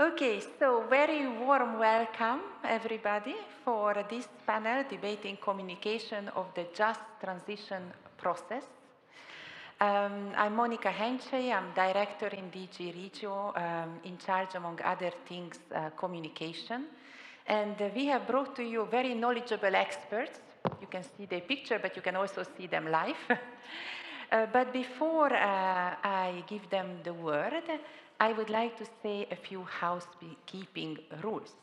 Okay, so very warm welcome, everybody, for this panel debating communication of the just transition process. I'm Monica Henchey. I'm director in DG Regio, in charge, among other things, communication. And we have brought to you very knowledgeable experts. You can see their picture, but you can also see them live. But before I give them the word, I would like to say a few housekeeping rules.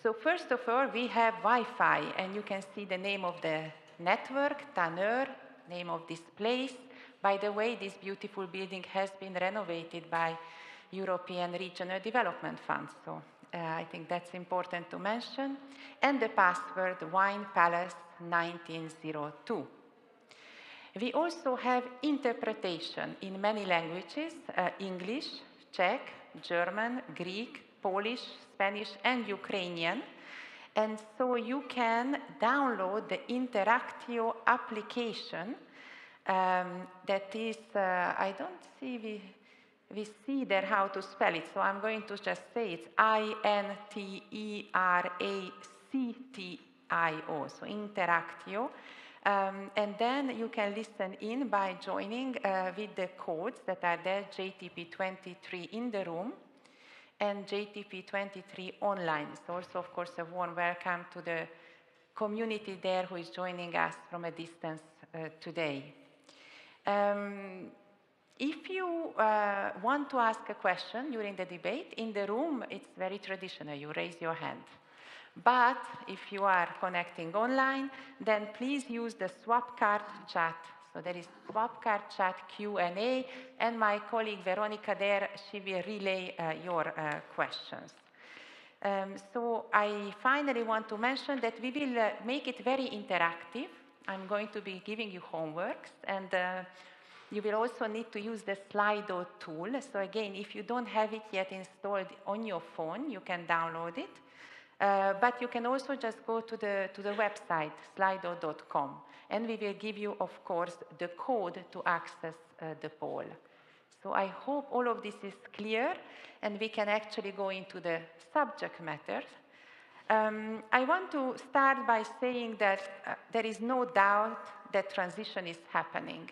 So first of all, we have Wi-Fi, and you can see the name of the network, Tanner, name of this place. By the way, this beautiful building has been renovated by European Regional Development Fund, so I think that's important to mention. And the password, Wine Palace 1902. We also have interpretation in many languages, English, Czech, German, Greek, Polish, Spanish, and Ukrainian. And so you can download the Interactio application that is, I don't see, we see there how to spell it, so I'm going to just say it's Interactio, so Interactio. And then you can listen in by joining with the codes that are there, JTP23 in the room and JTP23 online. So also, of course, a warm welcome to the community there who is joining us from a distance today. If you want to ask a question during the debate, in the room, it's very traditional. You raise your hand. But if you are connecting online, then please use the Swapcard chat. So there is Swapcard chat Q&A, and my colleague Veronica there, she will relay your questions. So I finally want to mention that we will make it very interactive. I'm going to be giving you homeworks, and you will also need to use the Slido tool. So again, if you don't have it yet installed on your phone, you can download it. But you can also just go to the website, slido.com, and we will give you, of course, the code to access the poll. So I hope all of this is clear, and we can actually go into the subject matter. I want to start by saying that there is no doubt that transition is happening.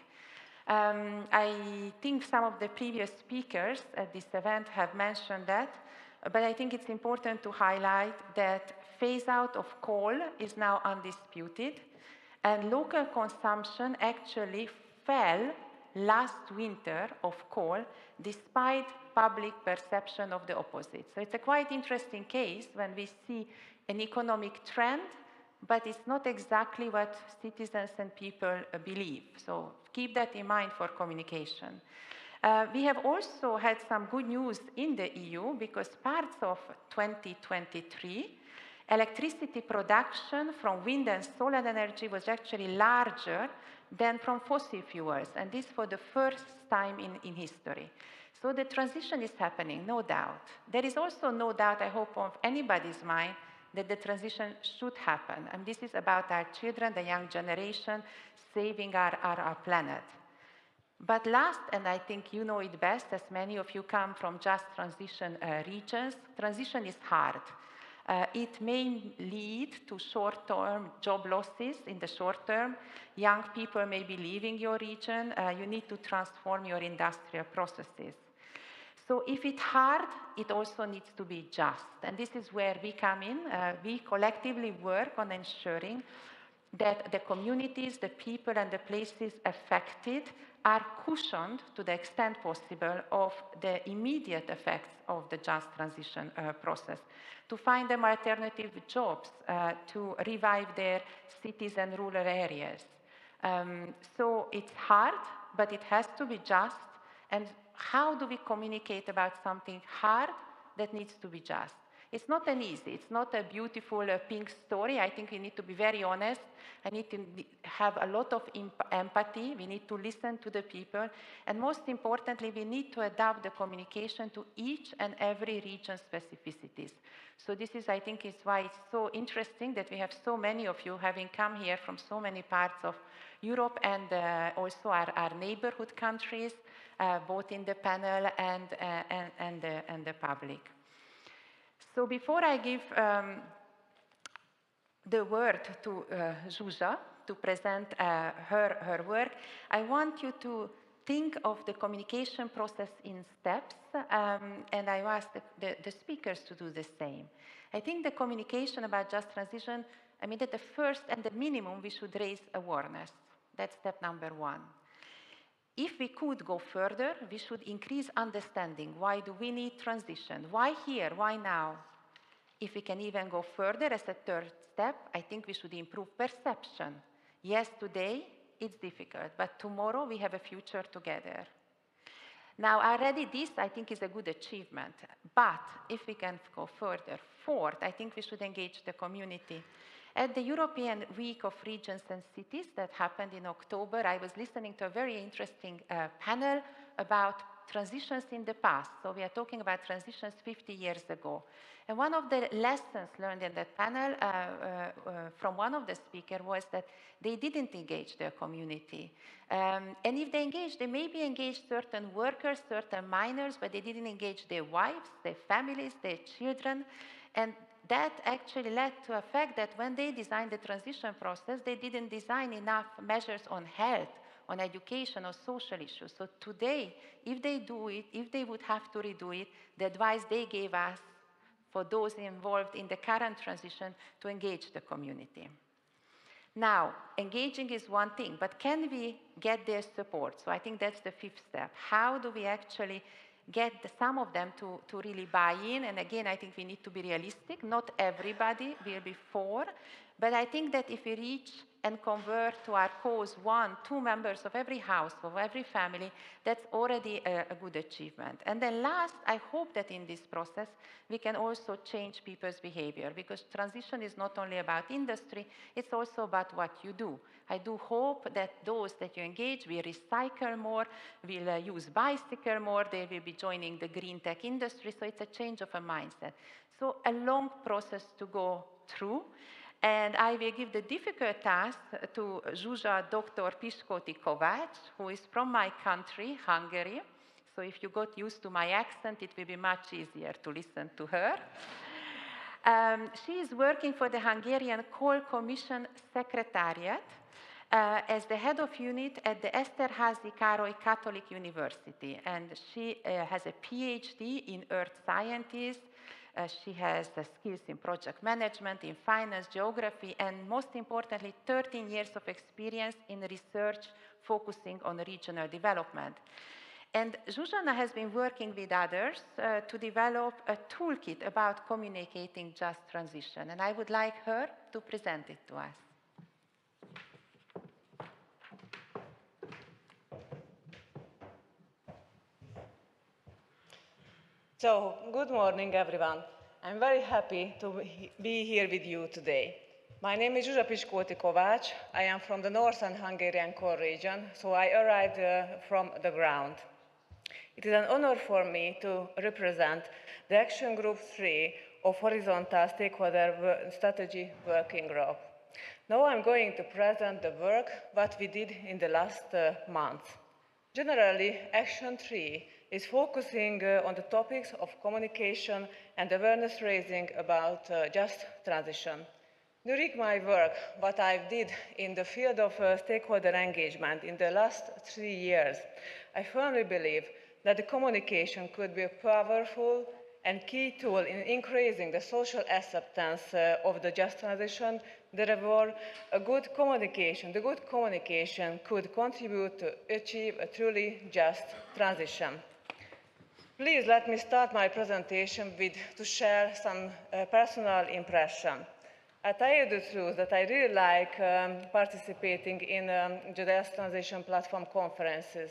I think some of the previous speakers at this event have mentioned that, but I think it's important to highlight that phase out of coal is now undisputed, and local consumption actually fell last winter of coal despite public perception of the opposite. So it's a quite interesting case when we see an economic trend, but it's not exactly what citizens and people believe. So keep that in mind for communication. We have also had some good news in the EU because parts of 2023, electricity production from wind and solar energy was actually larger than from fossil fuels, and this for the first time in history. So the transition is happening, no doubt. There is also no doubt, I hope, of anybody's mind that the transition should happen, and this is about our children, the young generation, saving our planet. But last, and I think you know it best, as many of you come from just transition regions, transition is hard. It may lead to short-term job losses in the short term. Young people may be leaving your region. You need to transform your industrial processes. So if it's hard, it also needs to be just. And this is where we come in. We collectively work on ensuring that the communities, the people, and the places affected are cushioned to the extent possible of the immediate effects of the just transition process, to find them alternative jobs, to revive their cities and rural areas. So it's hard, but it has to be just. And how do we communicate about something hard that needs to be just? It's not an easy, it's not a beautiful pink story. I think we need to be very honest. I need to have a lot of empathy. We need to listen to the people. And most importantly, we need to adapt the communication to each and every region's specificities. So this is, I think, is why it's so interesting that we have so many of you having come here from so many parts of Europe and also our neighborhood countries, both in the panel and the public. So before I give the word to Zsuzsa to present her work, I want you to think of the communication process in steps, and I ask the speakers to do the same. I think the communication about just transition, I mean, that the first and the minimum, we should raise awareness. That's step number one. If we could go further, we should increase understanding. Why do we need transition? Why here? Why now? If we can even go further as a third step, I think we should improve perception. Yes, today it's difficult, but tomorrow we have a future together. Now, already this, I think, is a good achievement. But if we can go further, fourth, I think we should engage the community. At the European Week of Regions and Cities that happened in October, I was listening to a very interesting panel about transitions in the past. So we are talking about transitions 50 years ago. And one of the lessons learned in that panel from one of the speakers was that they didn't engage their community. And if they engaged, they maybe engaged certain workers, certain miners, but they didn't engage their wives, their families, their children. And that actually led to a fact that when they designed the transition process, they didn't design enough measures on health, on education, or social issues. So today, if they do it, if they would have to redo it, the advice they gave us for those involved in the current transition to engage the community. Now, engaging is one thing, but can we get their support? So I think that's the fifth step. How do we actually get some of them to really buy in? And again, I think we need to be realistic. Not everybody will be for, but I think that if we reach and convert to our cause 1, 2 members of every household, of every family, that's already a good achievement. And then last, I hope that in this process, we can also change people's behavior, because transition is not only about industry, it's also about what you do. I do hope that those that you engage will recycle more, will use bicycle more, they will be joining the green tech industry, so it's a change of a mindset. So a long process to go through. And I will give the difficult task to Zsuzsa Dr. Piskoti Kovács, who is from my country, Hungary. So if you got used to my accent, it will be much easier to listen to her. She is working for the Hungarian Coal Commission Secretariat as the head of unit at the Eszterházy Károly Catholic University. And she has a PhD in earth sciences. She has the skills in project management, in finance, geography, and most importantly, 13 years of experience in research focusing on regional development. And Zsuzsa has been working with others to develop a toolkit about communicating just transition. And I would like her to present it to us. So, good morning, everyone. I'm very happy to be here with you today. My name is Zsuzsa Piskoti Kovács. I am from the northern Hungarian core region, so I arrived from the ground. It is an honor for me to represent the Action Group 3 of Horizontal Stakeholder Strategy Working Group. Now I'm going to present the work what we did in the last month. Generally, Action 3 is focusing on the topics of communication and awareness raising about just transition. During my work, what I did in the field of stakeholder engagement in the last 3 years, I firmly believe that the communication could be a powerful and key tool in increasing the social acceptance of the just transition. Therefore, the good communication could contribute to achieve a truly just transition. Please let me start my presentation to share some personal impression. I tell you the truth that I really like participating in the Just Transition Platform conferences,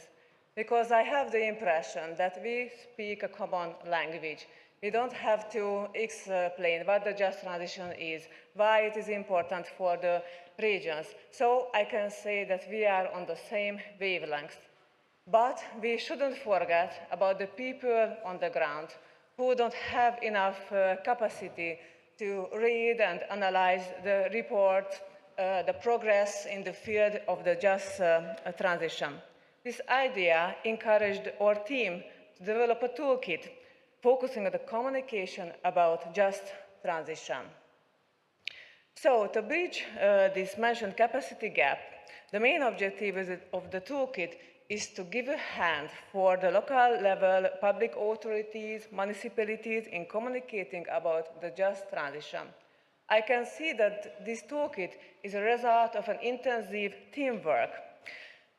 because I have the impression that we speak a common language. We don't have to explain what the just transition is, why it is important for the regions. So I can say that we are on the same wavelength. But we shouldn't forget about the people on the ground who don't have enough capacity to read and analyze the report, the progress in the field of the just transition. This idea encouraged our team to develop a toolkit focusing on the communication about just transition. So to bridge this mentioned capacity gap, the main objective of the toolkit is to give a hand for the local level public authorities, municipalities in communicating about the just transition. I can see that this toolkit is a result of an intensive teamwork.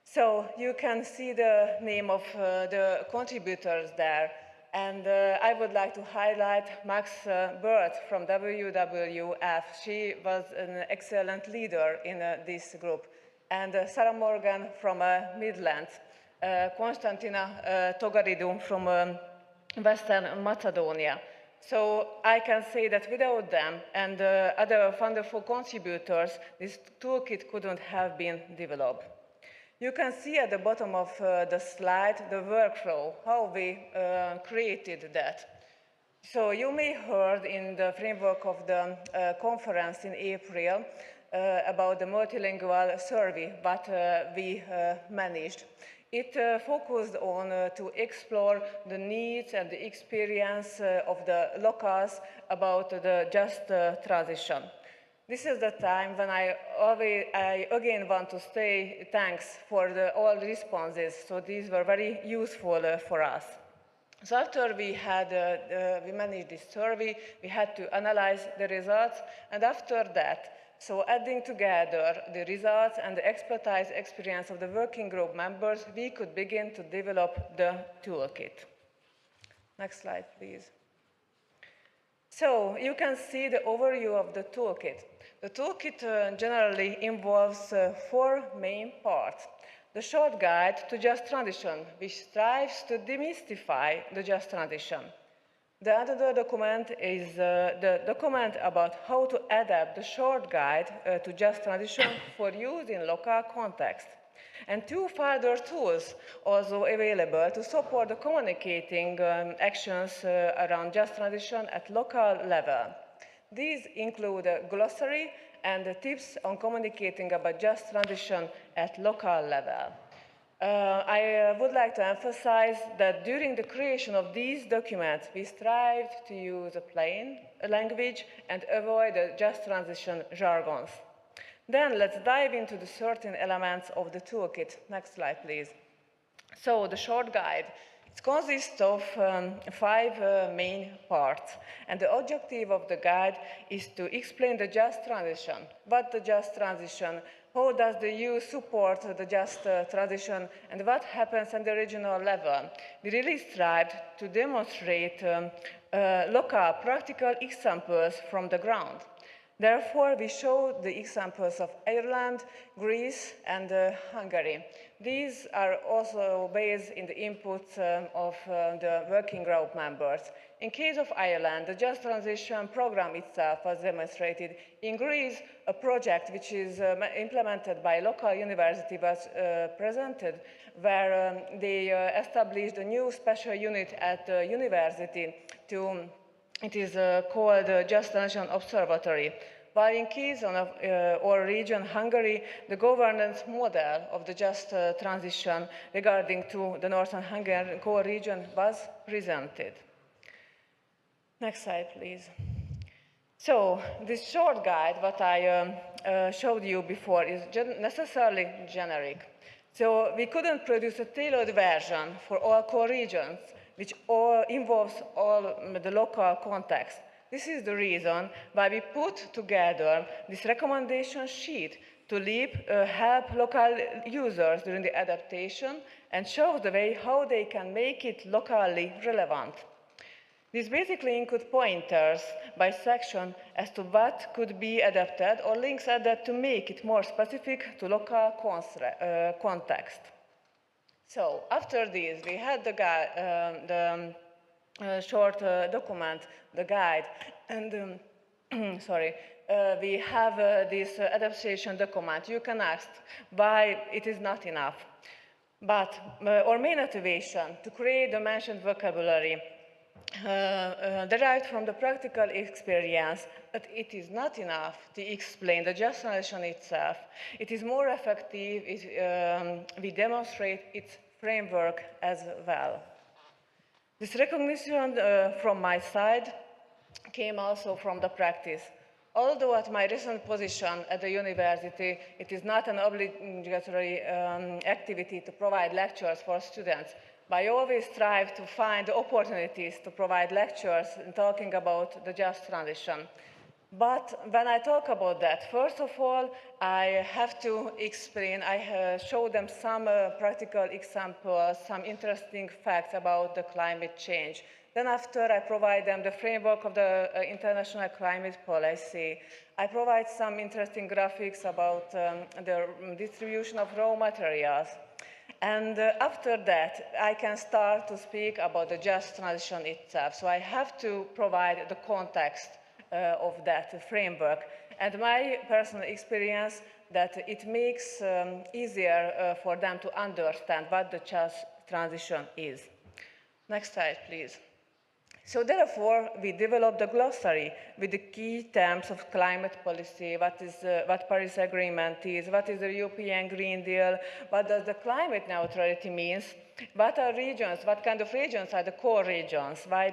So you can see the name of the contributors there. And I would like to highlight Max Burt from WWF. She was an excellent leader in this group. And Sarah Morgan from Midlands, Konstantina Togaridou from Western Macedonia. So I can say that without them and other wonderful contributors, this toolkit couldn't have been developed. You can see at the bottom of the slide the workflow, how we created that. So you may heard in the framework of the conference in April about the multilingual survey, but we managed. It focused on to explore the needs and the experience of the locals about the just transition. This is the time when I again want to say thanks for all the responses. So these were very useful for us. So after we managed this survey, we had to analyze the results, and after that, so adding together the results and the expertise experience of the working group members, we could begin to develop the toolkit. Next slide, please. So you can see the overview of the toolkit. The toolkit generally involves 4 main parts. The short guide to just transition, which strives to demystify the just transition. The other document is the document about how to adapt the short guide to just transition for use in local context. And 2 further tools also available to support the communicating actions around just transition at local level. These include a glossary and tips on communicating about just transition at local level. I would like to emphasize that during the creation of these documents, we strived to use a plain language and avoid the just transition jargons. Then let's dive into the certain elements of the toolkit. Next slide, please. So the short guide. It consists of 5 main parts, and the objective of the guide is to explain the just transition. What the just transition, how does the EU support the just transition, and what happens at the regional level. We really strived to demonstrate local practical examples from the ground. Therefore, we showed the examples of Ireland, Greece, and Hungary. These are also based in the inputs of the working group members. In case of Ireland, the Just Transition program itself was demonstrated. In Greece, a project which is implemented by a local university was presented, where they established a new special unit at the university to it is called Just Transition Observatory. While in case of our region, Hungary, the governance model of the just transition regarding to the Northern Hungarian core region was presented. Next slide, please. So this short guide, what I showed you before, is necessarily generic. So we couldn't produce a tailored version for all core regions, which involves all the local context. This is the reason why we put together this recommendation sheet to help local users during the adaptation and show the way how they can make it locally relevant. This basically includes pointers by section as to what could be adapted or links added to make it more specific to local context. So after this, we had the short document, the guide, and we have this adaptation document. You can ask why it is not enough. But our main motivation to create the mentioned vocabulary derived from the practical experience that it is not enough to explain the just transition itself. It is more effective if we demonstrate its framework as well. This recognition from my side came also from the practice. Although at my recent position at the university, it is not an obligatory activity to provide lectures for students, but I always strive to find opportunities to provide lectures and talking about the just transition. But when I talk about that, first of all, I have to explain, I show them some practical examples, some interesting facts about the climate change. Then after, I provide them the framework of the international climate policy. I provide some interesting graphics about the distribution of raw materials. And after that, I can start to speak about the just transition itself. So I have to provide the context of that framework. And my personal experience that it makes easier for them to understand what the just transition is. Next slide, please. So therefore, we developed a glossary with the key terms of climate policy, what Paris Agreement is, what is the European Green Deal, what does the climate neutrality means, what are regions, what kind of regions are the core regions, why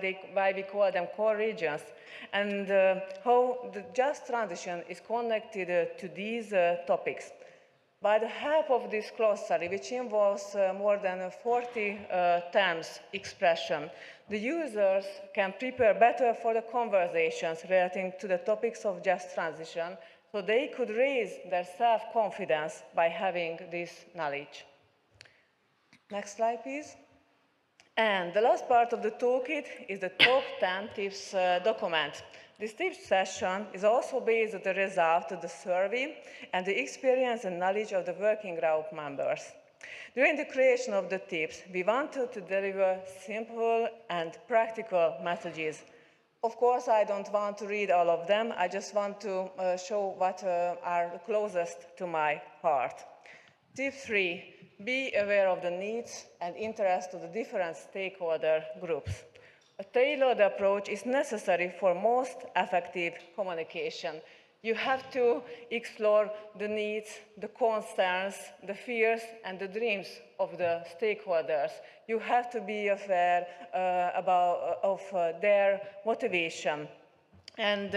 we call them core regions, and how the just transition is connected to these topics. By the help of this glossary, which involves more than 40 terms expression, the users can prepare better for the conversations relating to the topics of just transition, so they could raise their self-confidence by having this knowledge. Next slide, please. And the last part of the toolkit is the top 10 tips document. This tips session is also based on the result of the survey and the experience and knowledge of the working group members. During the creation of the tips, we wanted to deliver simple and practical messages. Of course, I don't want to read all of them. I just want to show what are closest to my heart. Tip 3. Be aware of the needs and interests of the different stakeholder groups. A tailored approach is necessary for most effective communication. You have to explore the needs, the concerns, the fears, and the dreams of the stakeholders. You have to be aware of their motivation. And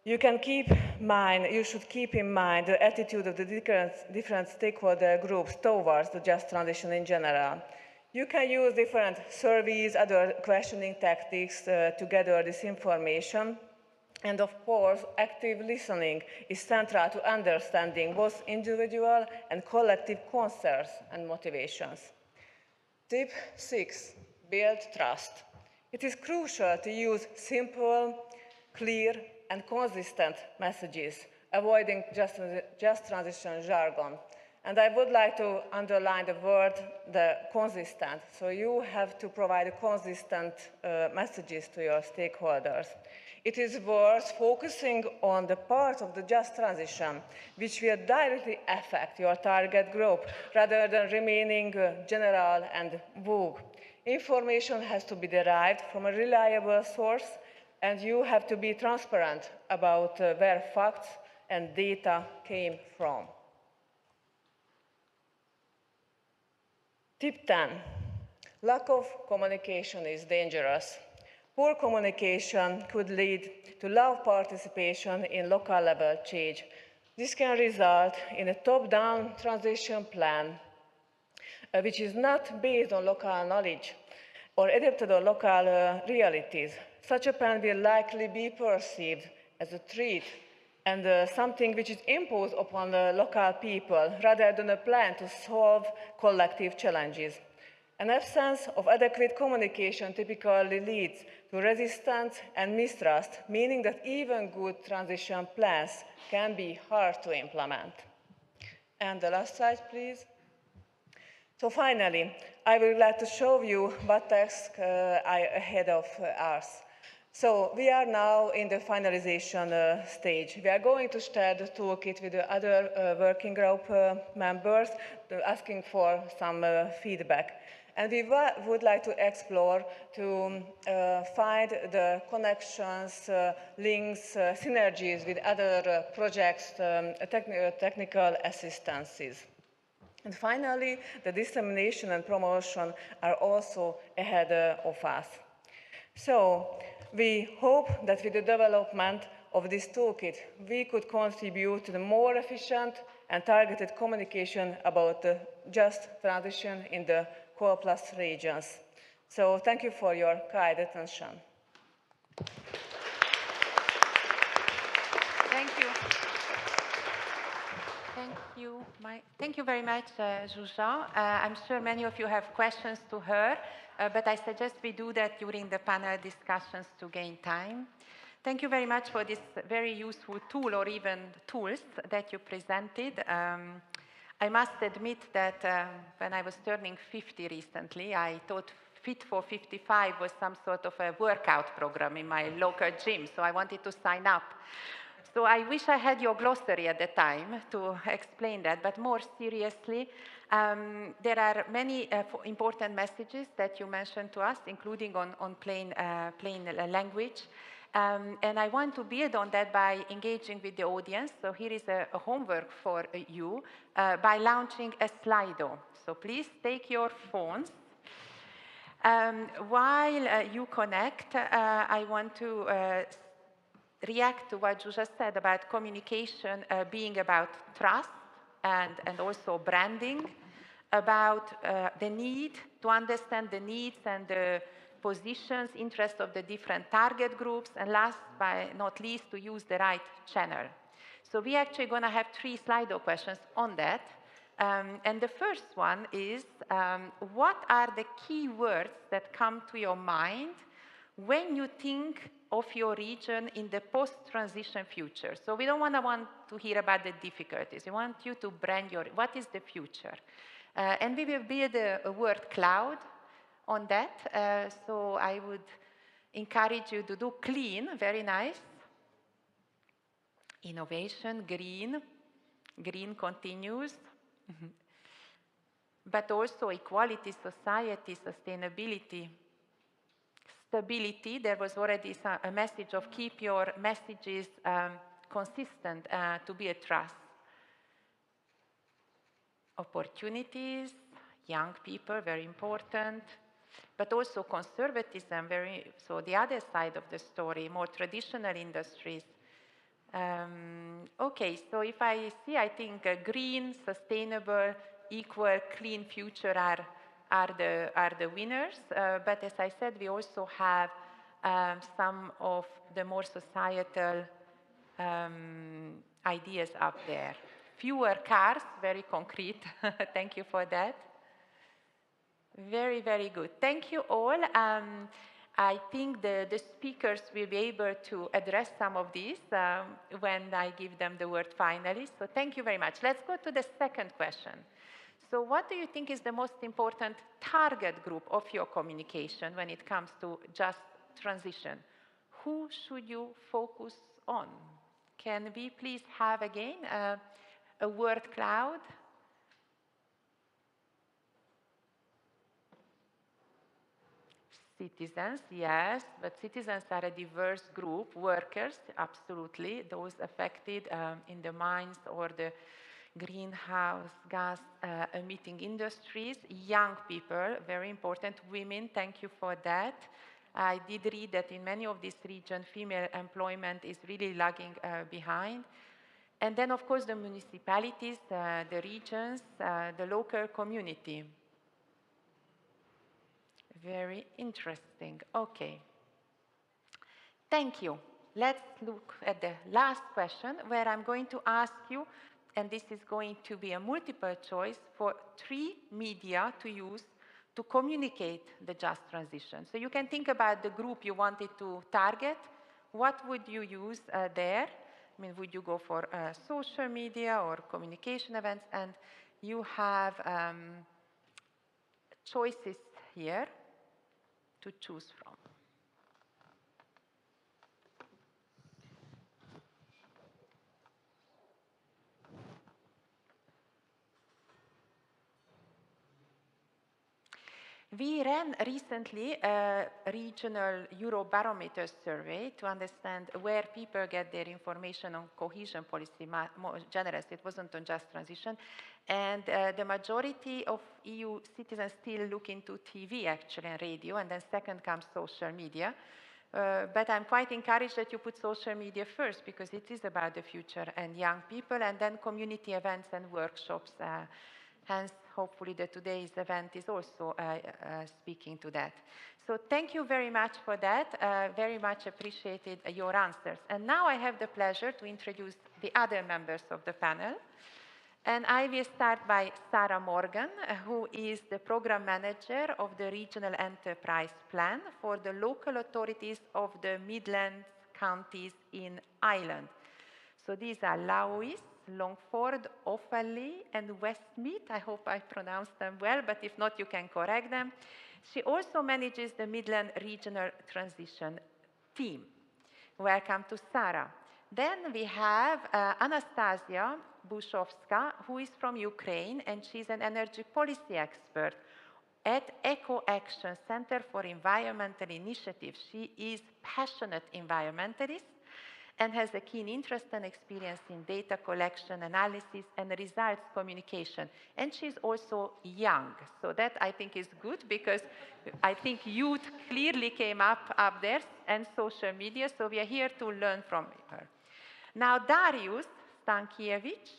you should keep in mind the attitude of the different stakeholder groups towards the just transition in general. You can use different surveys, other questioning tactics to gather this information. And of course, active listening is central to understanding both individual and collective concerns and motivations. Tip 6, build trust. It is crucial to use simple, clear, and consistent messages, avoiding just transition jargon. And I would like to underline the word, the consistent. So you have to provide consistent messages to your stakeholders. It is worth focusing on the part of the just transition which will directly affect your target group rather than remaining general and vague. Information has to be derived from a reliable source, and you have to be transparent about where facts and data came from. Tip 10. Lack of communication is dangerous. Poor communication could lead to low participation in local level change. This can result in a top-down transition plan, which is not based on local knowledge or adapted to local realities. Such a plan will likely be perceived as a threat and something which is imposed upon the local people rather than a plan to solve collective challenges. An absence of adequate communication typically leads to resistance and mistrust, meaning that even good transition plans can be hard to implement. And the last slide, please. So finally, I would like to show you what tasks are ahead of us. So we are now in the finalization stage. We are going to share the toolkit with the other working group members, asking for some feedback. And we would like to explore to find the connections, links, synergies with other projects, technical assistances. And finally, the dissemination and promotion are also ahead of us. So we hope that with the development of this toolkit, we could contribute to the more efficient and targeted communication about the just transition in the Core Plus regions. So thank you for your kind attention. Thank you. Thank you very much, Zsuzsa. I'm sure many of you have questions to her, but I suggest we do that during the panel discussions to gain time. Thank you very much for this very useful tool, or even tools, that you presented. I must admit that when I was turning 50 recently, I thought Fit for 55 was some sort of a workout program in my local gym, so I wanted to sign up. So I wish I had your glossary at the time to explain that, but more seriously, there are many important messages that you mentioned to us, including on plain language. And I want to build on that by engaging with the audience. So here is a homework for you by launching a Slido. So please take your phones. While you connect, I want to react to what Zsuzsa said about communication being about trust and also branding, about the need to understand the needs and the positions, interests of the different target groups, and last but not least, to use the right channel. So we're actually going to have 3 Slido questions on that. And the first one is, what are the key words that come to your mind when you think of your region in the post-transition future? So we don't want to hear about the difficulties. We want you to brand what is the future? And we will build a word cloud on that. So I would encourage you to do clean, very nice. Innovation, green continues. But also equality, society, sustainability, stability. There was already a message of keep your messages consistent to be a trust. Opportunities, young people, very important, but also conservatism, so the other side of the story, more traditional industries. Okay, so if I see, I think green, sustainable, equal, clean future are the winners. But as I said, we also have some of the more societal ideas up there. Fewer cars, very concrete. Thank you for that. Very, very good. Thank you all. I think the speakers will be able to address some of these when I give them the word finally. So thank you very much. Let's go to the second question. So what do you think is the most important target group of your communication when it comes to just transition? Who should you focus on? Can we please have again a word cloud? Citizens, yes, but citizens are a diverse group. Workers, absolutely, those affected in the mines or the greenhouse gas emitting industries. Young people, very important. Women, thank you for that. I did read that in many of these regions, female employment is really lagging behind. And then, of course, the municipalities, the regions, the local community. Very interesting. Okay. Thank you. Let's look at the last question, where I'm going to ask you, and this is going to be a multiple choice, for 3 media to use to communicate the just transition. So you can think about the group you wanted to target. What would you use there? I mean, would you go for social media or communication events? And you have choices here to choose from. We ran recently a regional Eurobarometer survey to understand where people get their information on cohesion policy, more generous. It wasn't on just transition. And the majority of EU citizens still look into TV, actually, and radio, and then second comes social media. But I'm quite encouraged that you put social media first, because it is about the future and young people, and then community events and workshops. Hence, hopefully, today's event is also speaking to that. So thank you very much for that. Very much appreciated your answers. And now I have the pleasure to introduce the other members of the panel. And I will start by Sarah Morgan, who is the program manager of the Regional Enterprise Plan for the local authorities of the Midlands counties in Ireland. So these are Lowes, Longford, Offaly, and Westmeath. I hope I pronounced them well, but if not, you can correct them. She also manages the Midland Regional Transition Team. Welcome to Sarah. Then we have Anastasia Bushowska, who is from Ukraine, and she's an energy policy expert at Eco Action Center for Environmental Initiatives. She is passionate environmentalist and has a keen interest and experience in data collection, analysis, and results communication. And she's also young, so that I think is good, because I think youth clearly came up there, and social media, so we are here to learn from her. Now, Darius Stankiewicz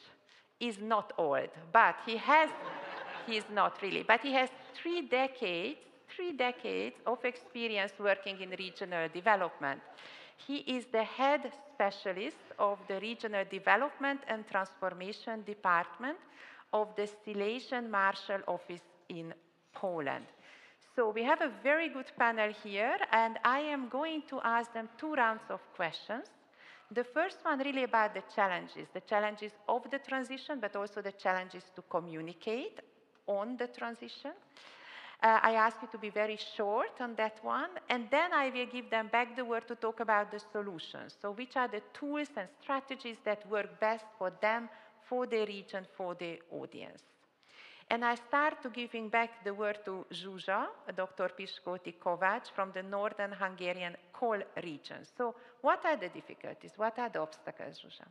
is not old, but he's not really, but he has 3 decades of experience working in regional development. He is the head specialist of the Regional Development and Transformation Department of the Silesian Marshal Office in Poland. So we have a very good panel here, and I am going to ask them 2 rounds of questions. The first one really about the challenges of the transition, but also the challenges to communicate on the transition. I ask you to be very short on that one, and then I will give them back the word to talk about the solutions. So which are the tools and strategies that work best for them, for the region, for the audience. And I start to giving back the word to Zsuzsa, Dr. Piskoti Kovács from the Northern Hungarian Kol region. So what are the difficulties? What are the obstacles, Zsuzsa?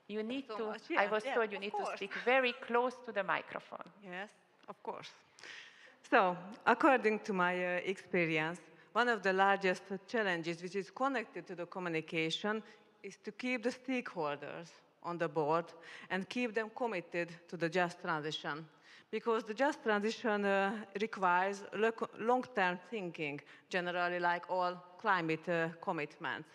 You need to, I was told you need to speak very close to the microphone. Yes, of course. So, according to my experience, one of the largest challenges which is connected to the communication is to keep the stakeholders on the board and keep them committed to the just transition. Because the just transition requires long-term thinking, generally like all climate commitments.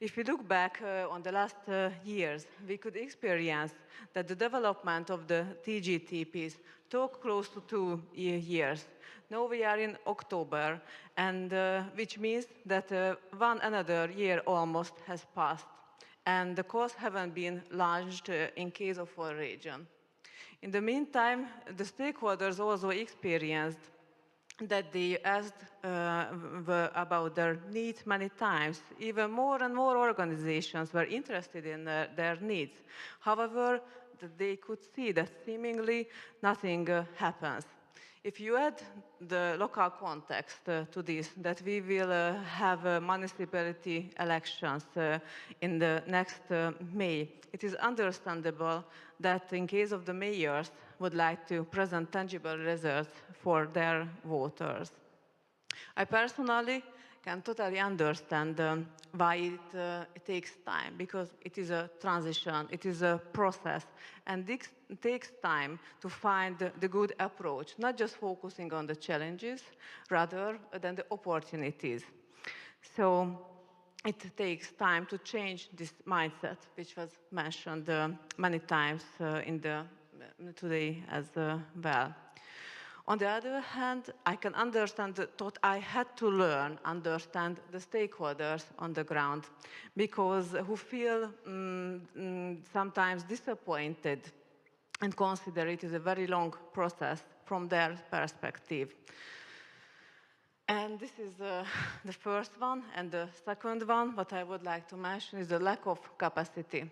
If we look back on the last years, we could experience that the development of the TGTPs took close to 2 years. Now we are in October, and which means that another year almost has passed, and the course haven't been launched in case of our region. In the meantime, the stakeholders also experienced that they asked about their needs many times. Even more and more organizations were interested in their needs. However, they could see that seemingly nothing happens. If you add the local context to this, that we will have municipality elections in the next May, it is understandable that in case of the mayors would like to present tangible results for their voters. I personally can totally understand why it takes time, because it is a transition, it is a process, and it takes time to find the good approach, not just focusing on the challenges, rather than the opportunities. So it takes time to change this mindset, which was mentioned many times today as well. On the other hand, I can understand that I had to understand the stakeholders on the ground, because who feel sometimes disappointed and consider it is a very long process from their perspective. And this is the first one, and the second one, what I would like to mention is the lack of capacity.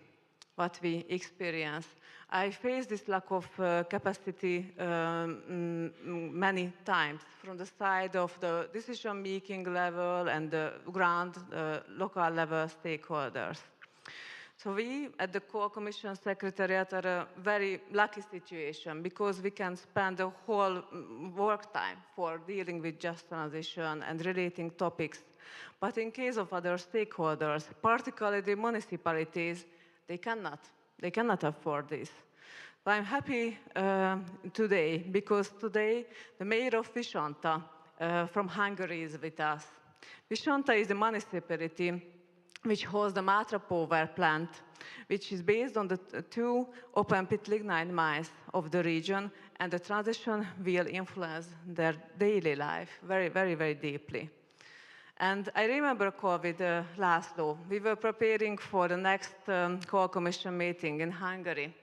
what we experience. I faced this lack of capacity many times from the side of the decision-making level and the ground local level stakeholders. So we, at the core Commission Secretariat, are a very lucky situation because we can spend the whole work time for dealing with just transition and relating topics. But in case of other stakeholders, particularly the municipalities, they cannot afford this. But I'm happy today because today the mayor of Visonta from Hungary is with us. Visonta is a municipality which holds the Matra power plant, which is based on the two open-pit lignite mines of the region, and the transition will influence their daily life very deeply. And I remember a call with Laszlo. We were preparing for the next core commission meeting in Hungary.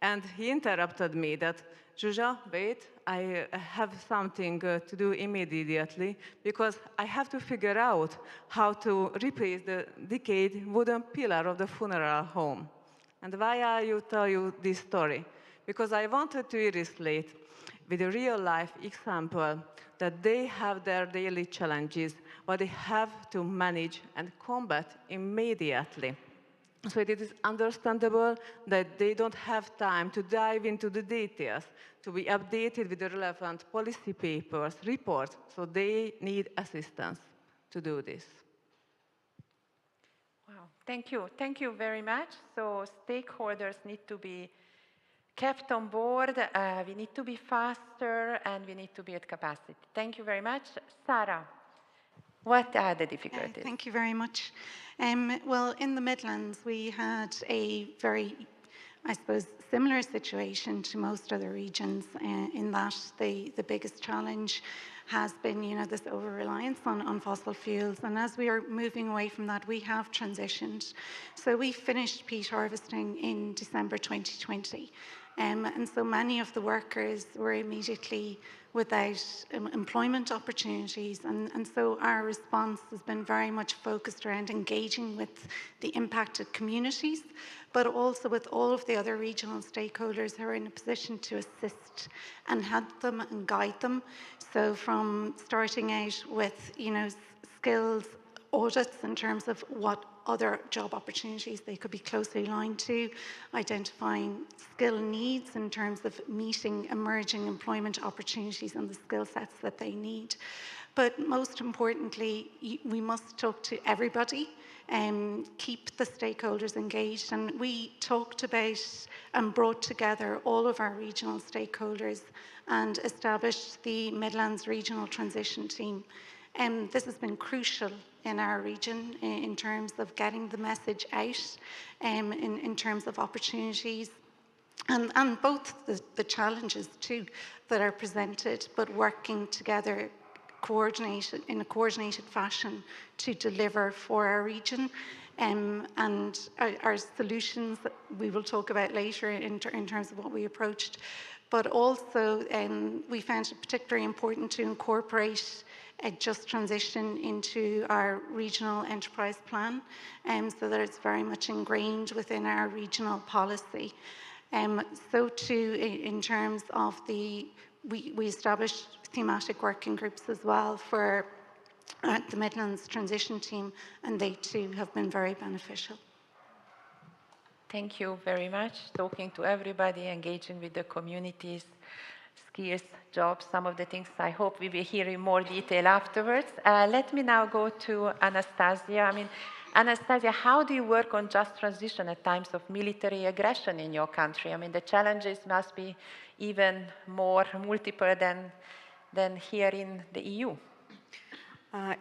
And he interrupted me that, Zsuzsa, wait, I have something to do immediately because I have to figure out how to replace the decayed wooden pillar of the funeral home. And why I tell you this story? Because I wanted to illustrate with a real-life example that they have their daily challenges, but they have to manage and combat immediately. So it is understandable that they don't have time to dive into the details, to be updated with the relevant policy papers, reports, so they need assistance to do this. Wow, thank you. Thank you very much. So stakeholders need to be kept on board, we need to be faster, and we need to be at capacity. Thank you very much. Sarah, what are the difficulties? Thank you very much. Well, in the Midlands, we had a very, I suppose, similar situation to most other regions in that the biggest challenge has been, this over-reliance on fossil fuels. And as we are moving away from that, we have transitioned. So we finished peat harvesting in December 2020. And so many of the workers were immediately without employment opportunities. And so our response has been very much focused around engaging with the impacted communities, but also with all of the other regional stakeholders who are in a position to assist and help them and guide them. So from starting out with, skills audits in terms of what other job opportunities they could be closely aligned to, identifying skill needs in terms of meeting emerging employment opportunities and the skill sets that they need. But most importantly, we must talk to everybody and keep the stakeholders engaged. And we talked about and brought together all of our regional stakeholders and established the Midlands Regional Transition Team. And this has been crucial in our region in terms of getting the message out, in terms of opportunities, and both the challenges too that are presented, but working together in a coordinated fashion to deliver for our region. And our solutions that we will talk about later in terms of what we approached. But also we found it particularly important to incorporate a just transition into our regional enterprise plan, so that it's very much ingrained within our regional policy. So too, in terms of we established thematic working groups as well for the Midlands Transition Team, and they too have been very beneficial. Thank you very much. Talking to everybody, engaging with the communities, skills, jobs, some of the things I hope we will hear in more detail afterwards. Let me now go to Anastasia. Anastasia, how do you work on just transition at times of military aggression in your country? The challenges must be even more multiple than here in the EU.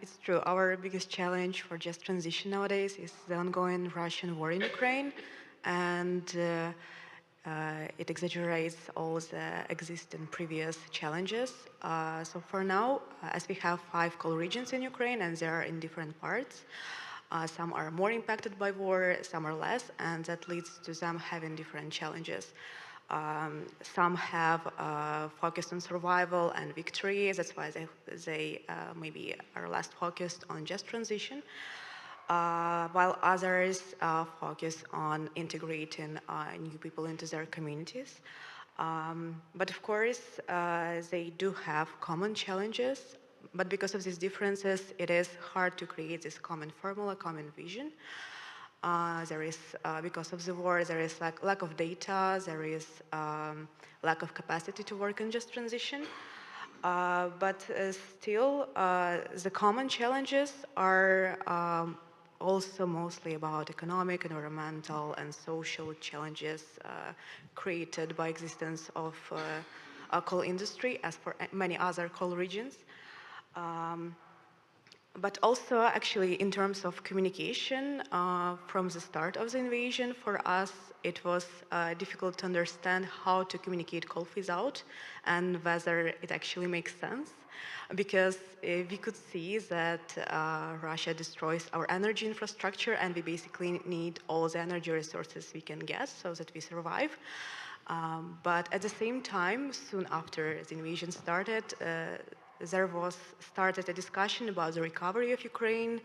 It's true. Our biggest challenge for just transition nowadays is the ongoing Russian war in Ukraine, and it exaggerates all the existing previous challenges. So for now, as we have 5 core regions in Ukraine, and they are in different parts, some are more impacted by war, some are less, and that leads to them having different challenges. Some have focused on survival and victory. That's why they maybe are less focused on just transition. while others focus on integrating new people into their communities. But of course, they do have common challenges, but because of these differences, it is hard to create this common formula, common vision. There is, because of the war, there is lack of data, there is lack of capacity to work in just transition. But still, the common challenges are also mostly about economic, environmental, and social challenges created by existence of coal industry, as for many other coal regions. But also, actually, in terms of communication, from the start of the invasion, for us, it was difficult to understand how to communicate coal phase out and whether it actually makes sense. Because we could see that Russia destroys our energy infrastructure and we basically need all the energy resources we can get so that we survive. But at the same time, soon after the invasion started, there was started a discussion about the recovery of Ukraine,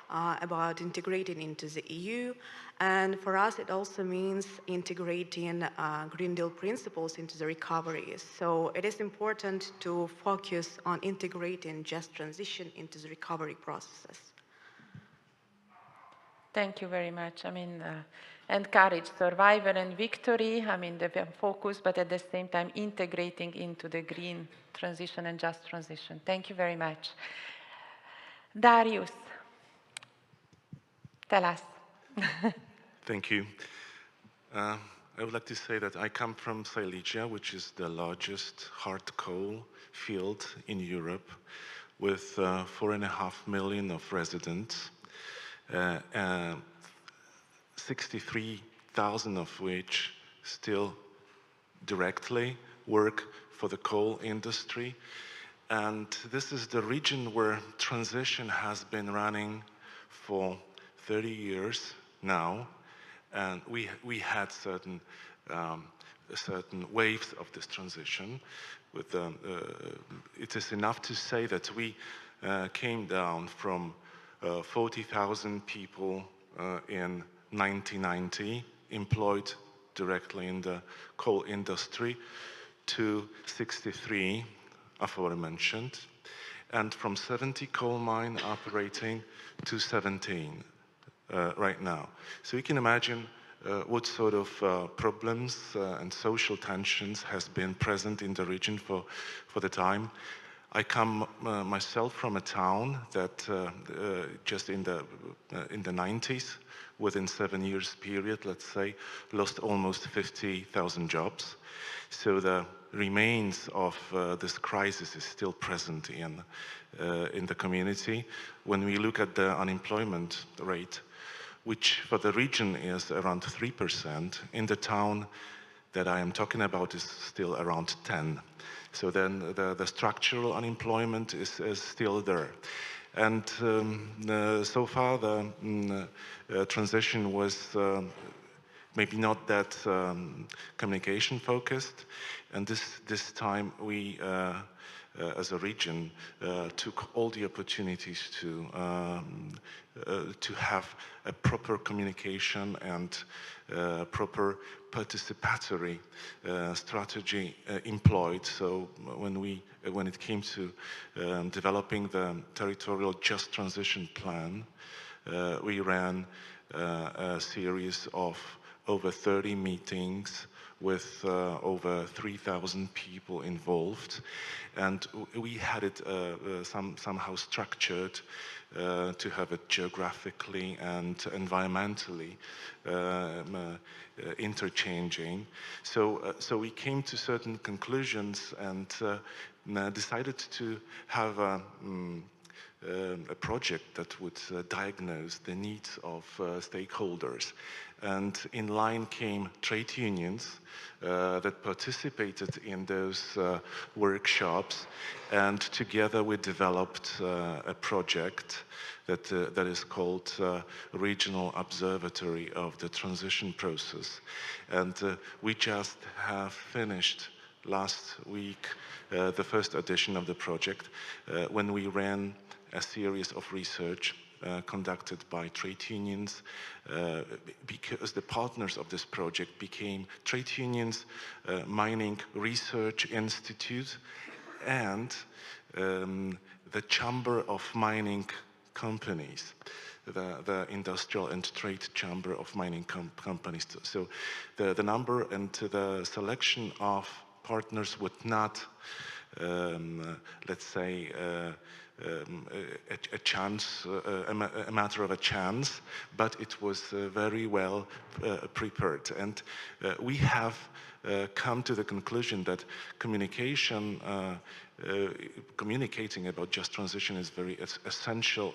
about integrating into the EU. And for us, it also means integrating Green Deal principles into the recovery. So it is important to focus on integrating just transition into the recovery processes. Thank you very much. I mean, encourage survival and victory. I mean, the focus, but at the same time integrating into the green transition and just transition. Thank you very much. Darius, tell us. Thank you. I would like to say that I come from Silesia, which is the largest hard coal field in Europe, with 4.5 million of residents. 63,000 of which still directly work for the coal industry. And this is the region where transition has been running for 30 years now. And we had certain waves of this transition. It is enough to say that we came down from 40,000 people in 1990 employed directly in the coal industry to 63 aforementioned, and from 70 coal mine operating to 17 right now. So you can imagine what sort of problems and social tensions has been present in the region for the time. I come myself from a town that just in the 90s, within 7 years period, let's say, lost almost 50,000 jobs. So the remains of this crisis is still present in the community. When we look at the unemployment rate, which for the region is around 3%, in the town that I am talking about is still around 10. So then the structural unemployment is still there. And so far the transition was maybe not that communication focused. And this time we, as a region, took all the opportunities to have a proper communication and proper participatory strategy employed. So when it came to developing the territorial just transition plan, we ran a series of over 30 meetings with over 3,000 people involved, and we had it somehow structured to have it geographically and environmentally interchanging. So we came to certain conclusions and decided to have a project that would diagnose the needs of stakeholders. And in line came trade unions that participated in those workshops, and together we developed a project that is called Regional Observatory of the Transition Process. And we just have finished last week the first edition of the project when we ran a series of research conducted by trade unions, because the partners of this project became trade unions, Mining Research Institute, and the Chamber of Mining Companies, the Industrial and Trade Chamber of Mining Companies. So the number and the selection of partners would not, let's say, a chance, a matter of a chance, but it was very well prepared. And we have come to the conclusion that communication, communicating about just transition is very essential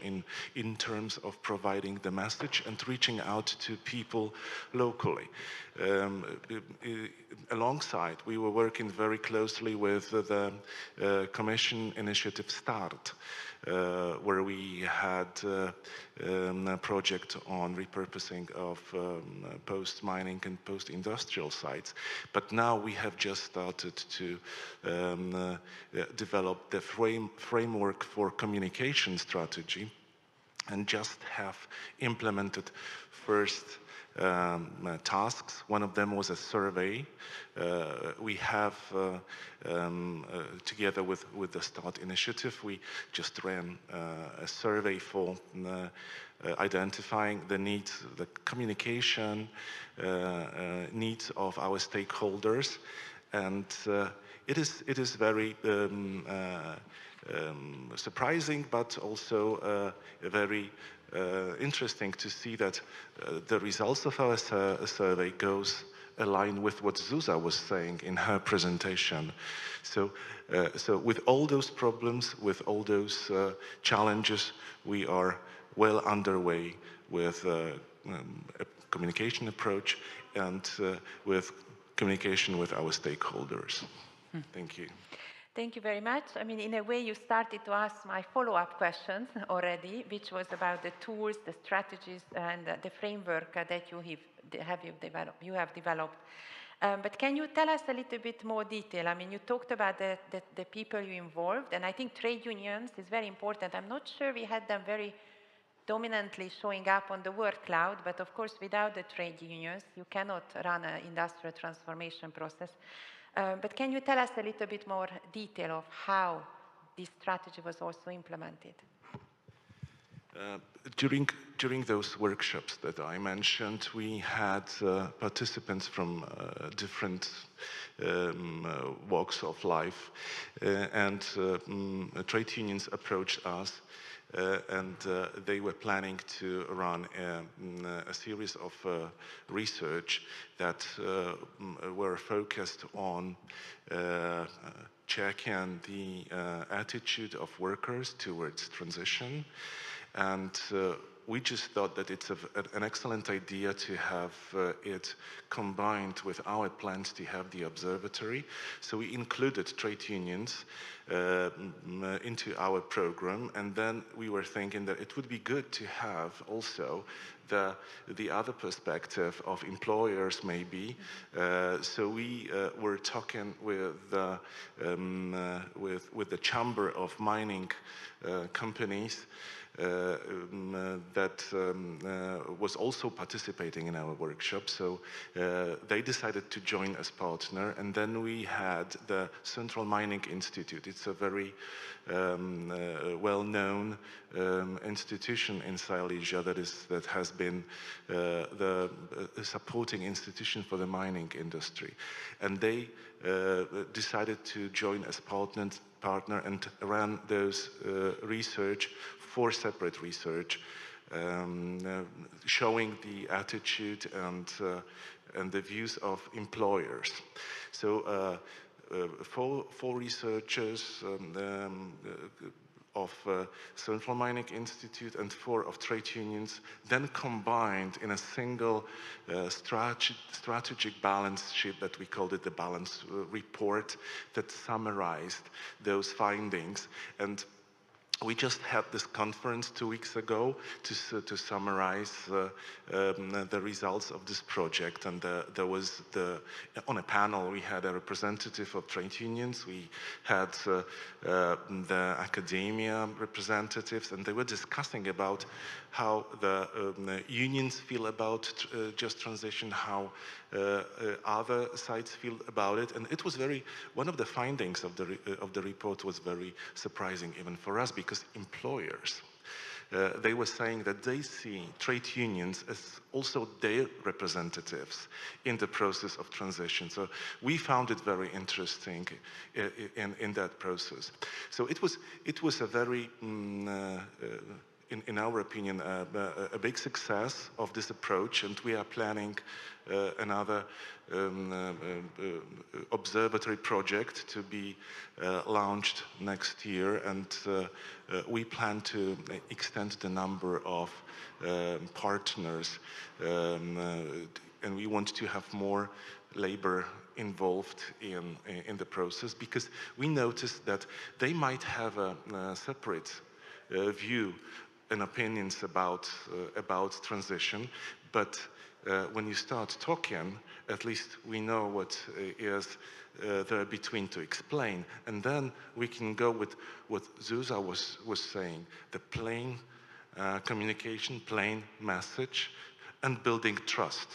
in terms of providing the message and reaching out to people locally. Alongside, we were working very closely with the Commission initiative START, where we had a project on repurposing of post-mining and post-industrial sites. But now we have just started to develop the framework for communication strategy, and just have implemented first tasks. One of them was a survey. We have, together with the START initiative, we just ran a survey for identifying the needs, the communication needs of our stakeholders, and it is very surprising, but also very interesting to see that the results of our survey goes align with what Zuza was saying in her presentation. So with all those problems, with all those challenges, we are well underway with a communication approach and with communication with our stakeholders. Thank you. Thank you very much. I mean, in a way, you started to ask my follow-up questions already, which was about the tools, the strategies, and the framework that you have developed. But can you tell us a little bit more detail? I mean, you talked about the people you involved, and I think trade unions is very important. I'm not sure we had them very dominantly showing up on the word cloud, but of course, without the trade unions, you cannot run an industrial transformation process. But can you tell us a little bit more detail of how this strategy was also implemented? During those workshops that I mentioned, we had participants from different walks of life, and trade unions approached us, and they were planning to run a series of research that were focused on checking the attitude of workers towards transition. And we just thought that it's an excellent idea to have it combined with our plans to have the observatory. So we included trade unions into our program, and then we were thinking that it would be good to have also the other perspective of employers, maybe. So we were talking with the Chamber of Mining Companies that was also participating in our workshop. So they decided to join as partner, and then we had the Central Mining Institute. It's a very well-known institution in Silesia that has been the supporting institution for the mining industry, and they decided to join as partner and ran those research, 4 separate research, showing the attitude and the views of employers. So 4 researchers of Central Mining Institute and 4 of trade unions, then combined in a single strategic balance sheet that we called it the balance report, that summarized those findings. And we just had this conference 2 weeks ago to summarize the results of this project, and there was on a panel we had a representative of trade unions, we had the academia representatives, and they were discussing about how the unions feel about just transition, how other sides feel about it, and it was one of the findings of the report was very surprising even for us, because employers, they were saying that they see trade unions as also their representatives in the process of transition. So we found it very interesting in that process. So it was a very in our opinion, a big success of this approach, and we are planning another observatory project to be launched next year, and we plan to extend the number of partners, and we want to have more labor involved in the process, because we noticed that they might have a separate view and opinions about transition, but when you start talking, at least we know what is there between to explain, and then we can go with what Zuzá was saying, the plain communication, plain message, and building trust.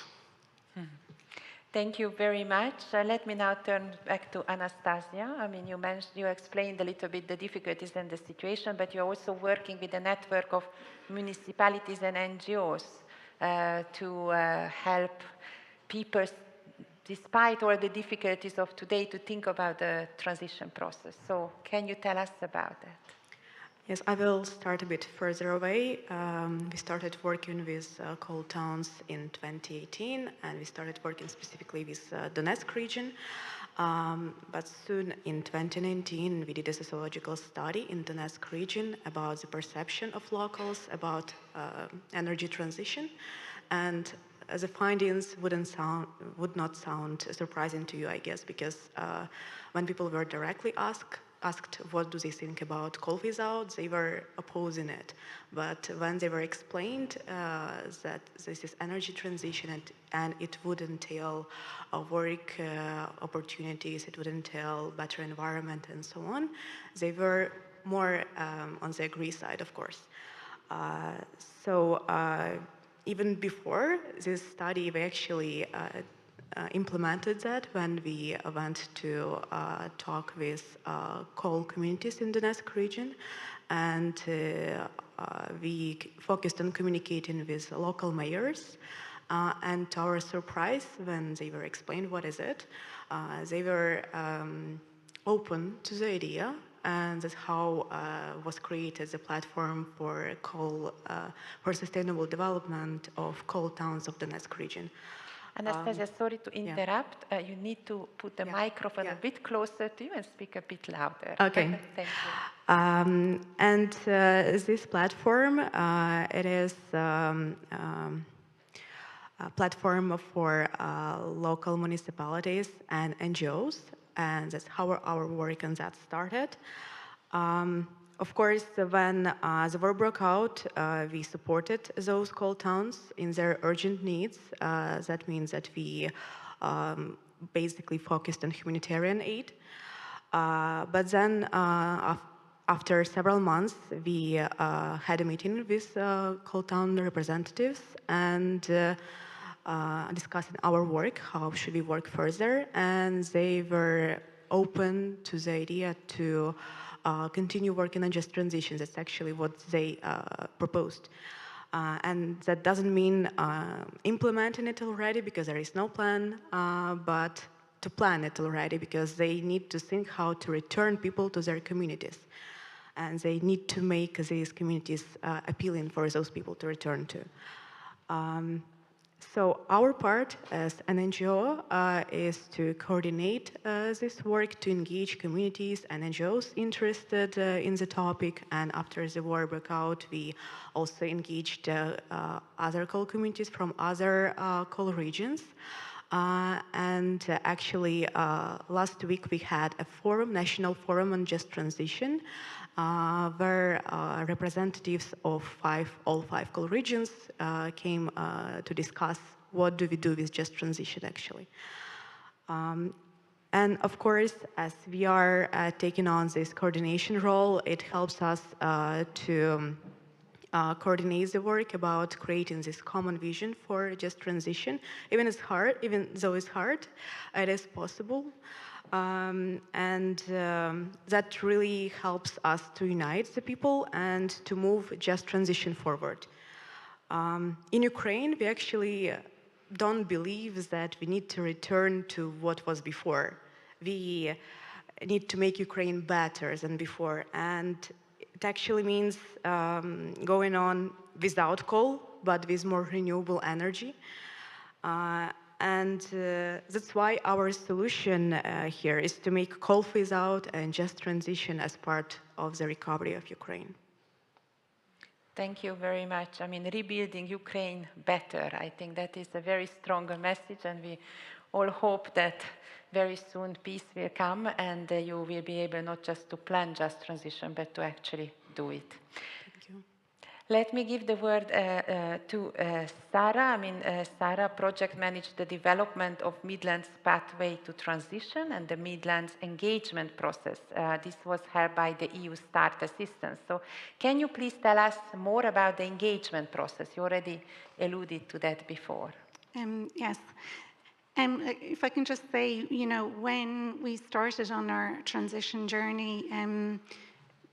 Thank you very much. Let me now turn back to Anastasia. I mean, you explained a little bit the difficulties and the situation, but you're also working with a network of municipalities and NGOs to help people, despite all the difficulties of today, to think about the transition process. So can you tell us about that? Yes, I will start a bit further away. We started working with coal towns in 2018, and we started working specifically with Donetsk region. But soon in 2019, we did a sociological study in Donetsk region about the perception of locals about energy transition. And the findings would not sound surprising to you, I guess, because when people were directly asked what do they think about coal phase-out, they were opposing it. But when they were explained that this is energy transition and it would entail work opportunities, it would entail better environment and so on, they were more on the agree side, of course. Even before this study, we actually implemented that when we went to talk with coal communities in the Donetsk region, and we focused on communicating with local mayors. And to our surprise, when they were explained what is it, they were open to the idea, and that's how was created the platform for for sustainable development of coal towns of the Donetsk region. Anastasia, sorry to interrupt. You need to put the microphone a bit closer to you and speak a bit louder. Okay. Thank you. And this platform, it is a platform for local municipalities and NGOs, and that's how our work on that started. Of course, when the war broke out, we supported those coal towns in their urgent needs. That means that we basically focused on humanitarian aid. But then, after several months, we had a meeting with coal town representatives and discussing our work, how should we work further, and they were open to the idea to continue working on just transitions. That's actually what they proposed. And that doesn't mean implementing it already because there is no plan, but to plan it already because they need to think how to return people to their communities. And they need to make these communities appealing for those people to return to. So our part as an NGO is to coordinate this work, to engage communities and NGOs interested in the topic. And after the war broke out, we also engaged other coal communities from other coal regions. Actually, last week we had a forum, national forum on just transition, where representatives of all five coal regions came to discuss what do we do with just transition actually. And of course, as we are taking on this coordination role, it helps us to coordinate the work about creating this common vision for just transition. Even though it's hard, it is possible. That really helps us to unite the people and to move just transition forward. In Ukraine, we actually don't believe that we need to return to what was before. We need to make Ukraine better than before. And it actually means going on without coal, but with more renewable energy. That's why our solution here is to make coal phase out and just transition as part of the recovery of Ukraine. Thank you very much. I mean, rebuilding Ukraine better. I think that is a very strong message, and we all hope that very soon peace will come and you will be able not just to plan just transition, but to actually do it. Thank you. Let me give the word to Sarah. I mean, Sarah project managed the development of Midlands Pathway to Transition and the Midlands engagement process. This was held by the EU START assistance. So can you please tell us more about the engagement process? You already alluded to that before. Yes. If I can just say, you know, when we started on our transition journey,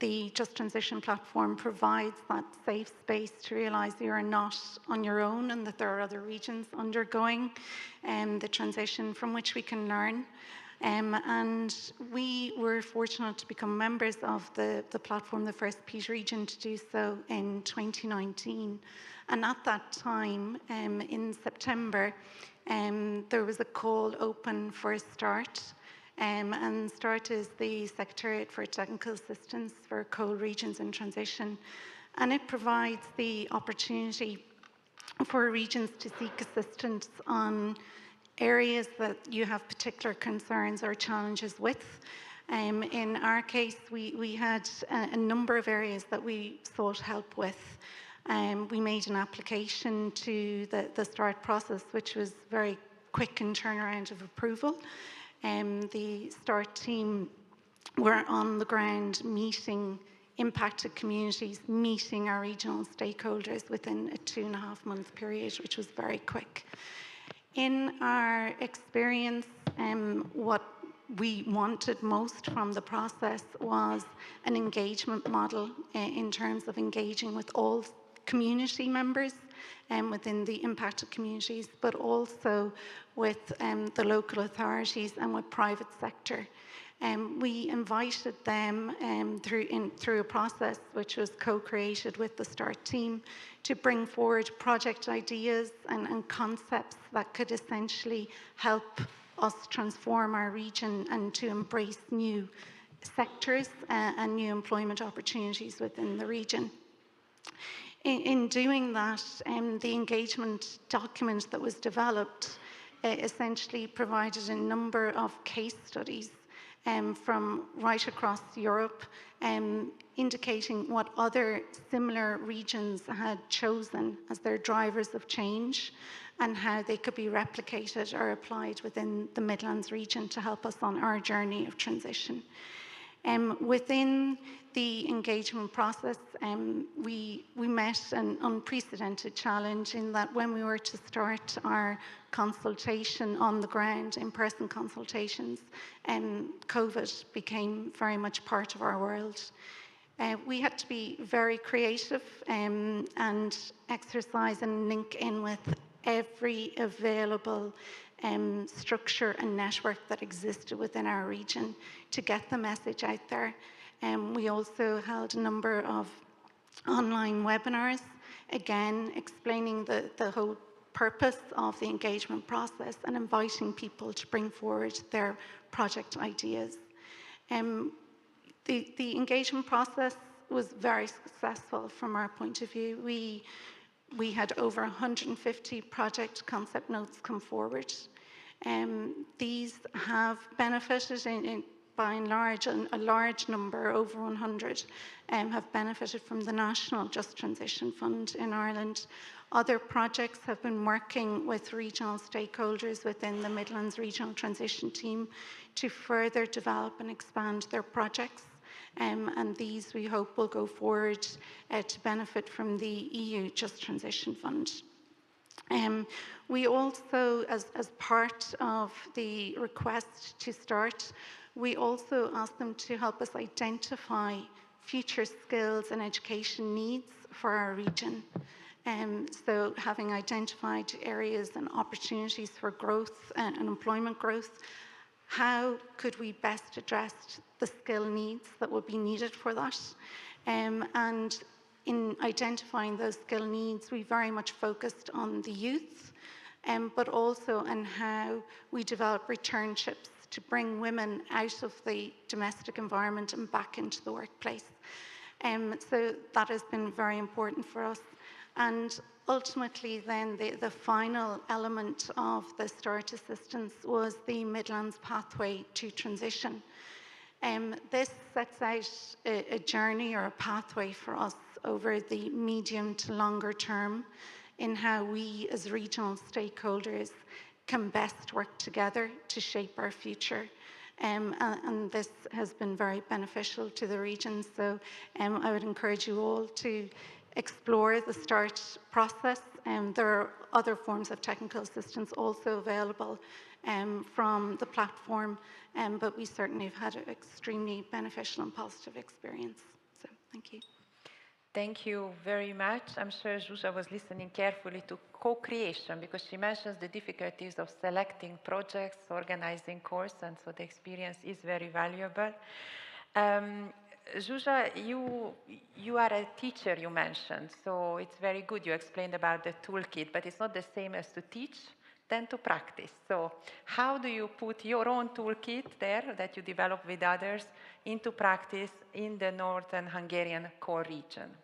the Just Transition platform provides that safe space to realise you are not on your own and that there are other regions undergoing the transition from which we can learn. And we were fortunate to become members of the platform, the first peace region to do so in 2019. And at that time, in September, there was a call open for START. And START is the Secretariat for Technical Assistance for Coal Regions in Transition. And it provides the opportunity for regions to seek assistance on areas that you have particular concerns or challenges with. In our case, we had a number of areas that we sought help with. We made an application to the START process, which was very quick in turnaround of approval. The START team were on the ground meeting impacted communities, meeting our regional stakeholders within a 2.5-month period, which was very quick. In our experience, what we wanted most from the process was an engagement model in terms of engaging with all community members within the impacted communities, but also with the local authorities and with private sector. We invited them through a process which was co-created with the START team to bring forward project ideas and concepts that could essentially help us transform our region and to embrace new sectors and new employment opportunities within the region. In doing that, the engagement document that was developed essentially provided a number of case studies from right across Europe, indicating what other similar regions had chosen as their drivers of change and how they could be replicated or applied within the Midlands region to help us on our journey of transition. Within the engagement process, we met an unprecedented challenge in that when we were to start our consultation on the ground, in-person consultations, COVID became very much part of our world. We had to be very creative and exercise and link in with every available structure and network that existed within our region to get the message out there. We also held a number of online webinars, again explaining the whole purpose of the engagement process and inviting people to bring forward their project ideas. The engagement process was very successful from our point of view. We had over 150 project concept notes come forward. These have benefited by and large, a large number, over 100, have benefited from the National Just Transition Fund in Ireland. Other projects have been working with regional stakeholders within the Midlands Regional Transition Team to further develop and expand their projects. And these, we hope, will go forward to benefit from the EU Just Transition Fund. We also, as part of the request to start, we also asked them to help us identify future skills and education needs for our region. So having identified areas and opportunities for growth and employment growth, how could we best address the skill needs that would be needed for that? And in identifying those skill needs, we very much focused on the youth, but also on how we develop returnships to bring women out of the domestic environment and back into the workplace. So that has been very important for us. And ultimately then the final element of the START assistance was the Midlands Pathway to Transition. This sets out a journey or a pathway for us over the medium to longer term in how we as regional stakeholders can best work together to shape our future. And this has been very beneficial to the region. So I would encourage you all to explore the START process. There are other forms of technical assistance also available from the platform, but we certainly have had an extremely beneficial and positive experience. So thank you. Thank you very much. I'm sure Zsuzsa was listening carefully to co-creation because she mentions the difficulties of selecting projects, organizing course, and so the experience is very valuable. Zsuzsa, you are a teacher, you mentioned, so it's very good you explained about the toolkit, but it's not the same as to teach than to practice. So how do you put your own toolkit there that you develop with others into practice in the northern Hungarian core region?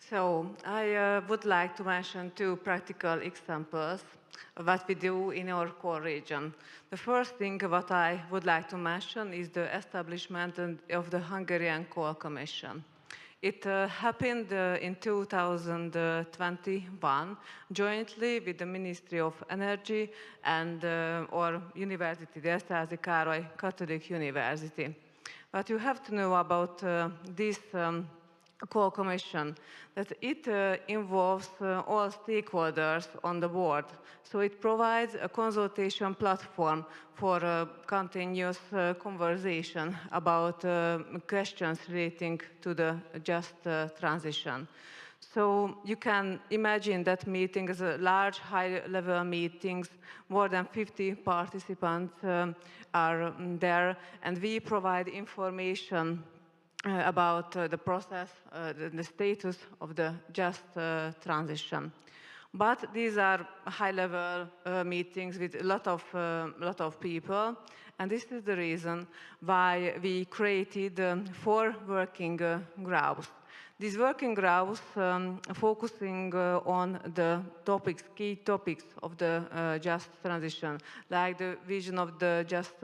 So I would like to mention two practical examples of what we do in our core region. The first thing what I would like to mention is the establishment of the Hungarian Coal Commission. It happened in 2021 jointly with the Ministry of Energy and our university, the Eszterházy Károly Catholic University. What you have to know about this Coal Commission, that it involves all stakeholders on the board. So it provides a consultation platform for continuous conversation about questions relating to the just transition. So you can imagine that meetings, large, high-level meetings, more than 50 participants are there, and we provide information about the process, the status of the just transition. But these are high-level meetings with a lot of people, and this is the reason why we created 4 working groups. These working groups focusing on the topics, key topics of the just transition, like the vision of the just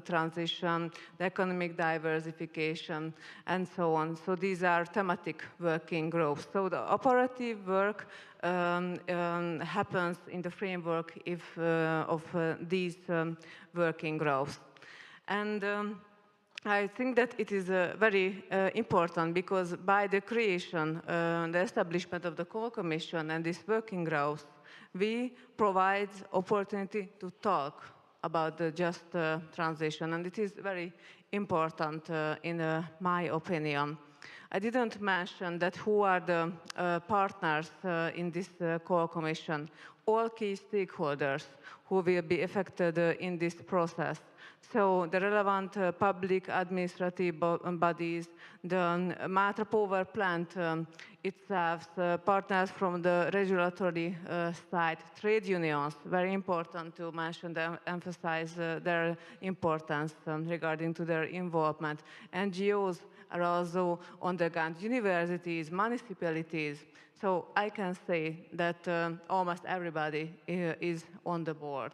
transition, the economic diversification, and so on. So these are thematic working groups. So the operative work happens in the framework of these working groups. And I think that it is very important because by the creation, the establishment of the Coal Commission and these working groups, we provide opportunity to talk about the just transition, and it is very important in my opinion. I didn't mention that who are the partners in this Coal Commission, all key stakeholders who will be affected in this process. So the relevant public administrative bodies, the Matra power plant itself, partners from the regulatory side, trade unions, very important to mention them, emphasize their importance regarding to their involvement. NGOs are also on the ground, universities, municipalities. So I can say that almost everybody is on the board.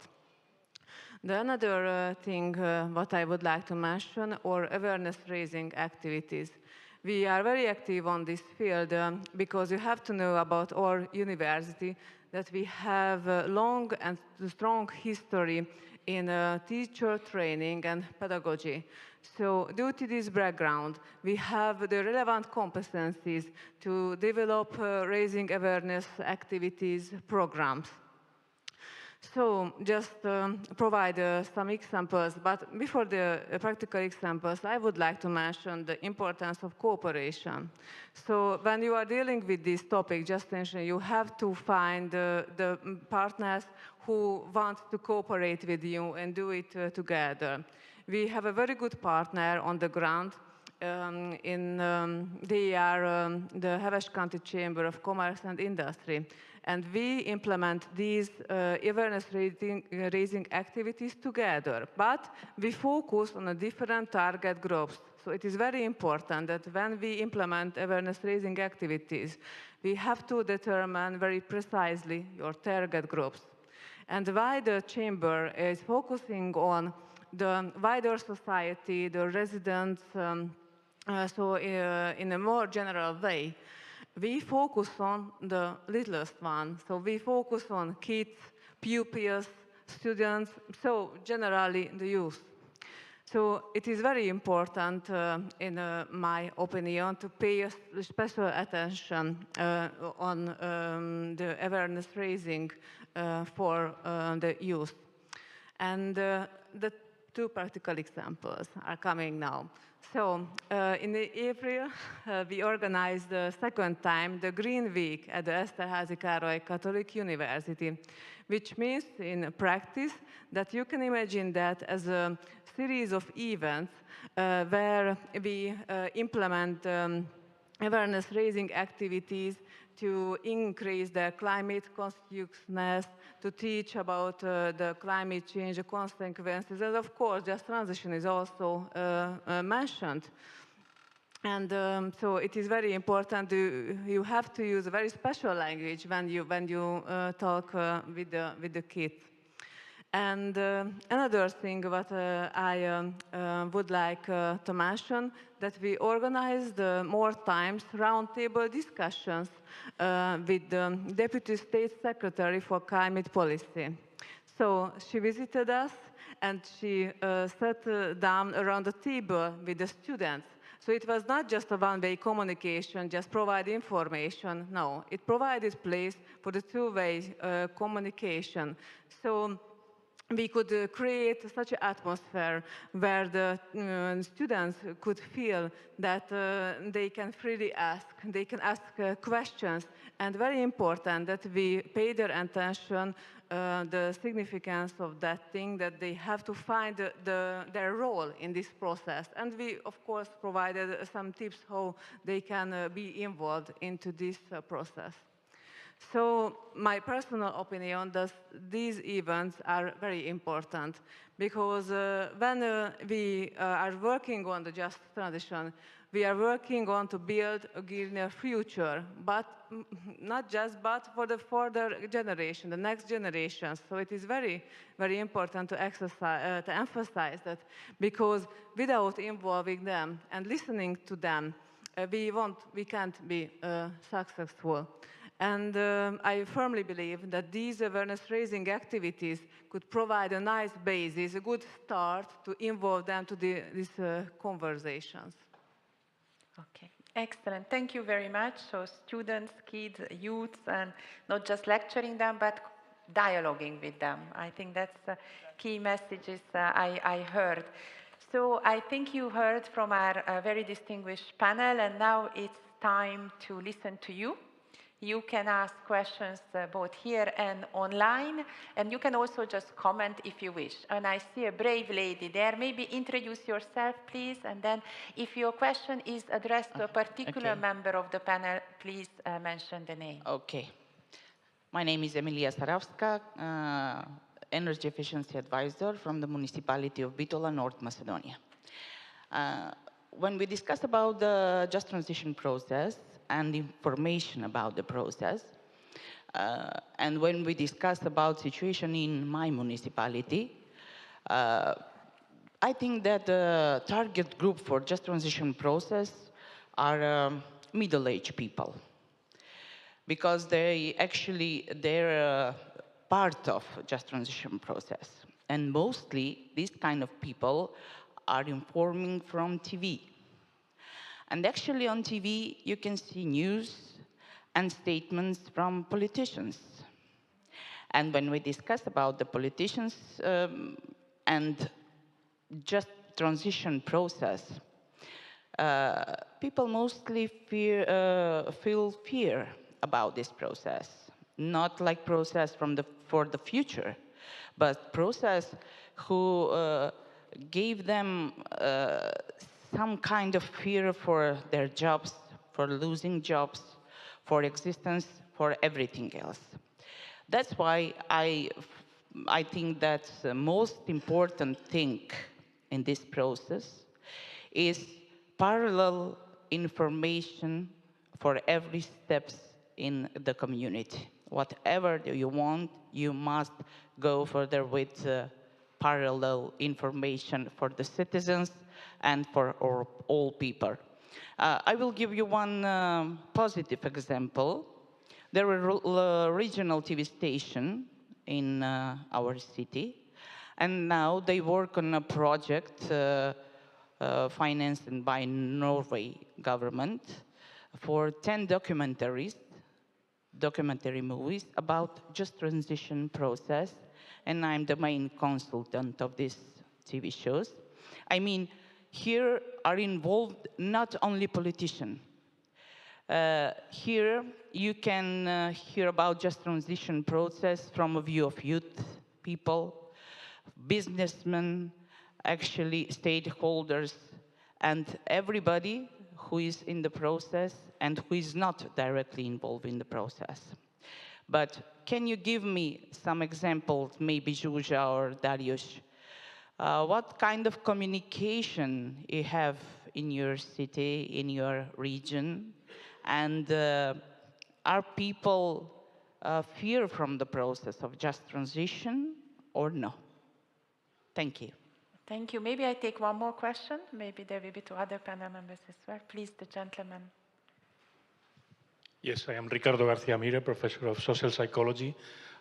The another thing what I would like to mention are awareness-raising activities. We are very active on this field because you have to know about our university that we have a long and strong history in teacher training and pedagogy. So due to this background, we have the relevant competencies to develop raising awareness activities programs. So just provide some examples, but before the practical examples, I would like to mention the importance of cooperation. So when you are dealing with this topic, just mention, you have to find the partners who want to cooperate with you and do it together. We have a very good partner on the ground. They are the Heves County Chamber of Commerce and Industry. And we implement these awareness-raising activities together. But we focus on a different target groups. So it is very important that when we implement awareness-raising activities, we have to determine very precisely your target groups. And why the Chamber is focusing on the wider society, the residents, in a more general way, we focus on the littlest one. So we focus on kids, pupils, students, so generally the youth. So it is very important, in my opinion, to pay special attention on the awareness raising for the youth. And the two practical examples are coming now. So in April, we organized the second time the Green Week at the Eszterházy Károly Catholic University, which means in practice that you can imagine that as a series of events where we implement awareness-raising activities to increase the climate consciousness, to teach about the climate change consequences, and of course, just transition is also mentioned. And so it is very important. You have to use a very special language when you talk with the kids. And another thing what I would like to mention, that we organized more times roundtable discussions with the Deputy State Secretary for Climate Policy. So she visited us and she sat down around the table with the students. So it was not just a one-way communication, just provide information. No, it provided place for the two-way communication. So we could create such an atmosphere where the students could feel that they can freely ask, they can ask questions, and very important that we pay their attention the significance of that thing, that they have to find their role in this process. And we, of course, provided some tips how they can be involved into this process. So my personal opinion is these events are very important because when we are working on the just transition, we are working on to build a greener future, but not just, but for the further generation, the next generation. So it is very, very important to emphasize that, because without involving them and listening to them, we can't be successful. And I firmly believe that these awareness-raising activities could provide a nice basis, a good start to involve them to these conversations. Okay, excellent. Thank you very much. So students, kids, youths, and not just lecturing them, but dialoguing with them. I think that's the key messages I heard. So I think you heard from our very distinguished panel, and now it's time to listen to you. You can ask questions both here and online, and you can also just comment if you wish. And I see a brave lady there. Maybe introduce yourself, please, and then if your question is addressed to a particular member of the panel, please mention the name. Okay. My name is Emilia Saravska, Energy Efficiency Advisor from the municipality of Bitola, North Macedonia. When we discussed about the just transition process and information about the process, and when we discussed about situation in my municipality, I think that the target group for just transition process are middle-aged people, because they're part of just transition process. And mostly these kind of people are informing from TV. And actually on TV, you can see news and statements from politicians. And when we discuss about the politicians and just transition process, people mostly feel fear about this process. Not like process for the future, but process who gave them some kind of fear for their jobs, for losing jobs, for existence, for everything else. That's why I think that the most important thing in this process is parallel information for every steps in the community. Whatever you want, you must go further with parallel information for the citizens and for all people. I will give you one positive example. There were a regional TV station in our city, and now they work on a project financed by Norway government for 10 documentary movies about just transition process, and I'm the main consultant of these TV shows. I mean, here are involved not only politicians. Here you can hear about just transition process from a view of youth, people, businessmen, actually stakeholders, and everybody who is in the process and who is not directly involved in the process. But can you give me some examples, maybe Zsuzsa or Darius? What kind of communication you have in your city, in your region? And are people fear from the process of just transition or no? Thank you. Thank you. Maybe I take one more question. Maybe there will be two other panel members as well. Please, the gentleman. Yes, I am Ricardo García Mire, professor of social psychology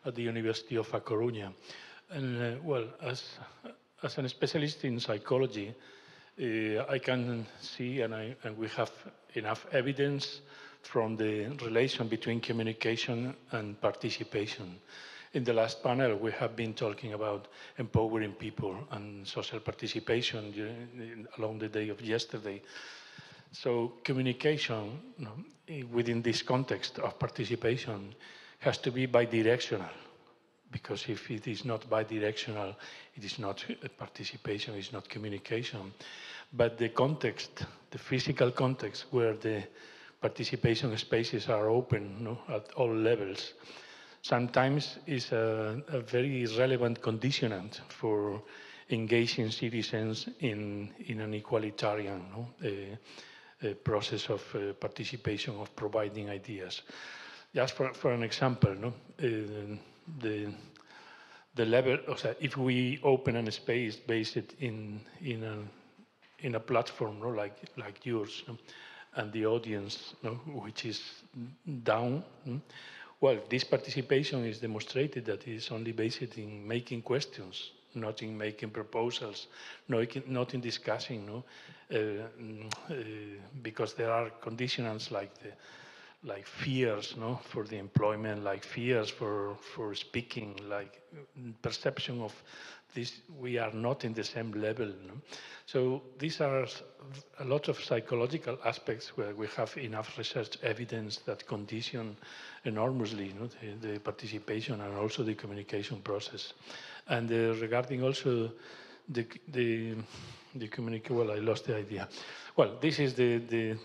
at the University of A Coruña. And well, as a specialist in psychology, I can see, and we have enough evidence from the relation between communication and participation. In the last panel, we have been talking about empowering people and social participation along the day of yesterday. So communication within this context of participation has to be bidirectional, because if it is not bidirectional, it is not participation, it's not communication. But the context, the physical context where the participation spaces are open at all levels, sometimes is a very relevant conditionant for engaging citizens in an egalitarian process of participation, of providing ideas. Just for an example, the level, if we open a space based in a platform like yours, and the audience which is down, well, this participation is demonstrated that it is only based in making questions, not in making proposals, not in discussing, because there are conditionants like fears for the employment, like fears for speaking, like perception of this, we are not in the same level. So these are a lot of psychological aspects where we have enough research evidence that condition enormously the participation and also the communication process. And regarding also the communication, well, I lost the idea. Well, this is the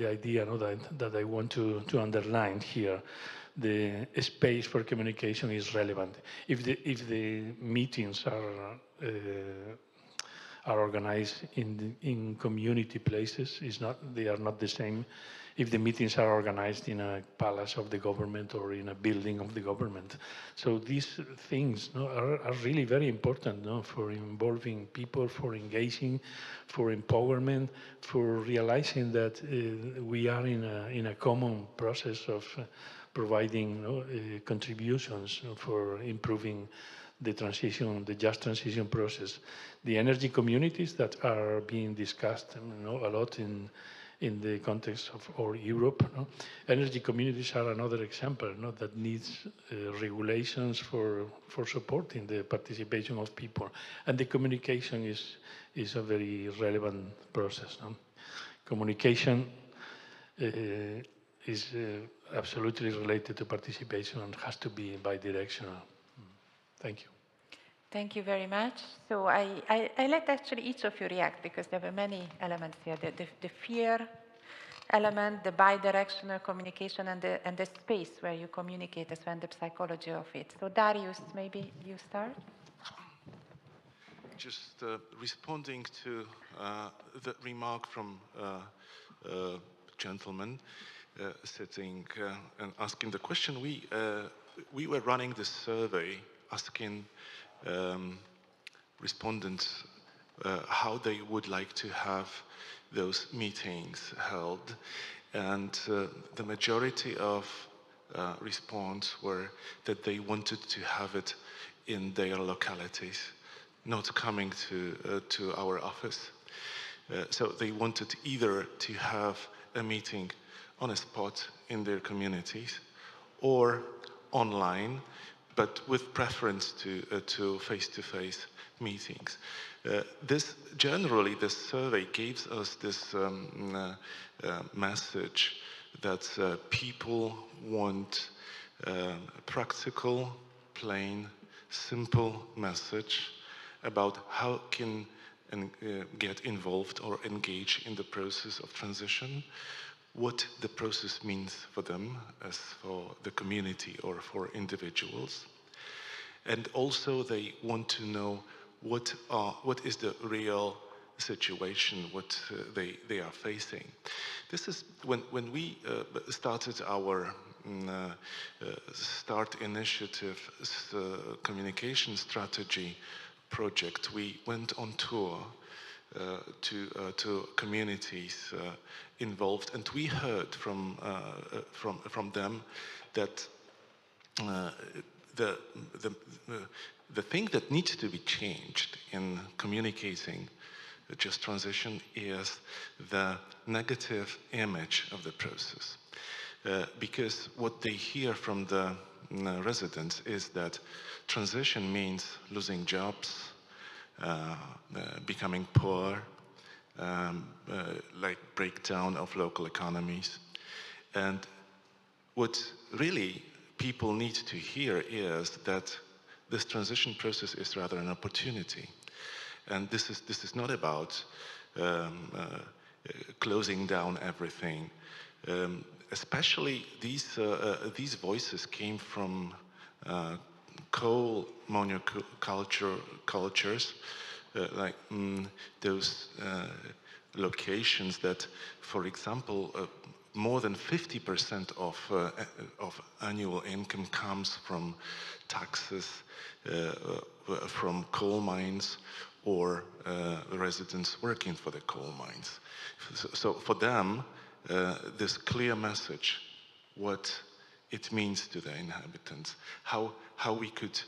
idea that I want to underline here. The space for communication is relevant. If the meetings are organized in community places, they are not the same if the meetings are organized in a palace of the government or in a building of the government. So these things are really very important for involving people, for engaging, for empowerment, for realizing that we are in a common process of providing contributions for improving the transition, the just transition process. The energy communities that are being discussed a lot in the context of Europe. Energy communities are another example that needs regulations for supporting the participation of people. And the communication is a very relevant process. Communication is absolutely related to participation and has to be bidirectional. Thank you. Thank you very much. So I let actually each of you react because there were many elements here. The fear element, the bidirectional communication, and the space where you communicate as well, and the psychology of it. So Darius, maybe you start? Just responding to the remark from gentleman sitting and asking the question, we were running this survey asking respondents how they would like to have those meetings held, and the majority of response were that they wanted to have it in their localities, not coming to our office. So they wanted either to have a meeting on a spot in their communities or online, but with preference to face-to-face meetings. Generally, this survey gives us this message that people want a practical, plain, simple message about how can get involved or engage in the process of transition, what the process means for them as for the community or for individuals. And also they want to know what is the real situation, what they are facing. This is when we started our START initiative communication strategy project, we went on tour to communities involved, and we heard from them that the thing that needs to be changed in communicating just transition is the negative image of the process, because what they hear from the residents is that transition means losing jobs, becoming poor, like breakdown of local economies. And what really people need to hear is that this transition process is rather an opportunity. And this is not about closing down everything. Especially these voices came from coal monocultures, like those locations that, for example, more than 50% of annual income comes from taxes from coal mines or residents working for the coal mines. So for them, this clear message, what it means to the inhabitants, how we could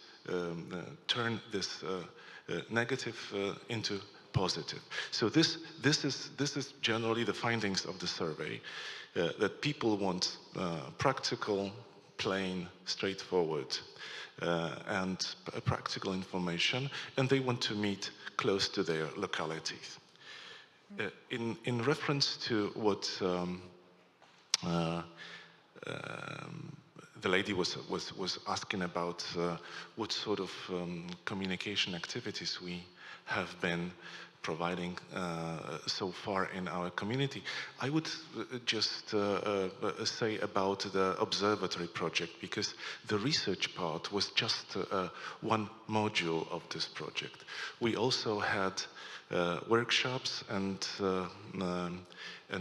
turn this negative into positive. So this is generally the findings of the survey, that people want practical, plain, straightforward, and practical information, and they want to meet close to their localities. In reference to what the lady was asking about, what sort of communication activities we have been providing so far in our community, I would just say about the observatory project, because the research part was just one module of this project. We also had workshops and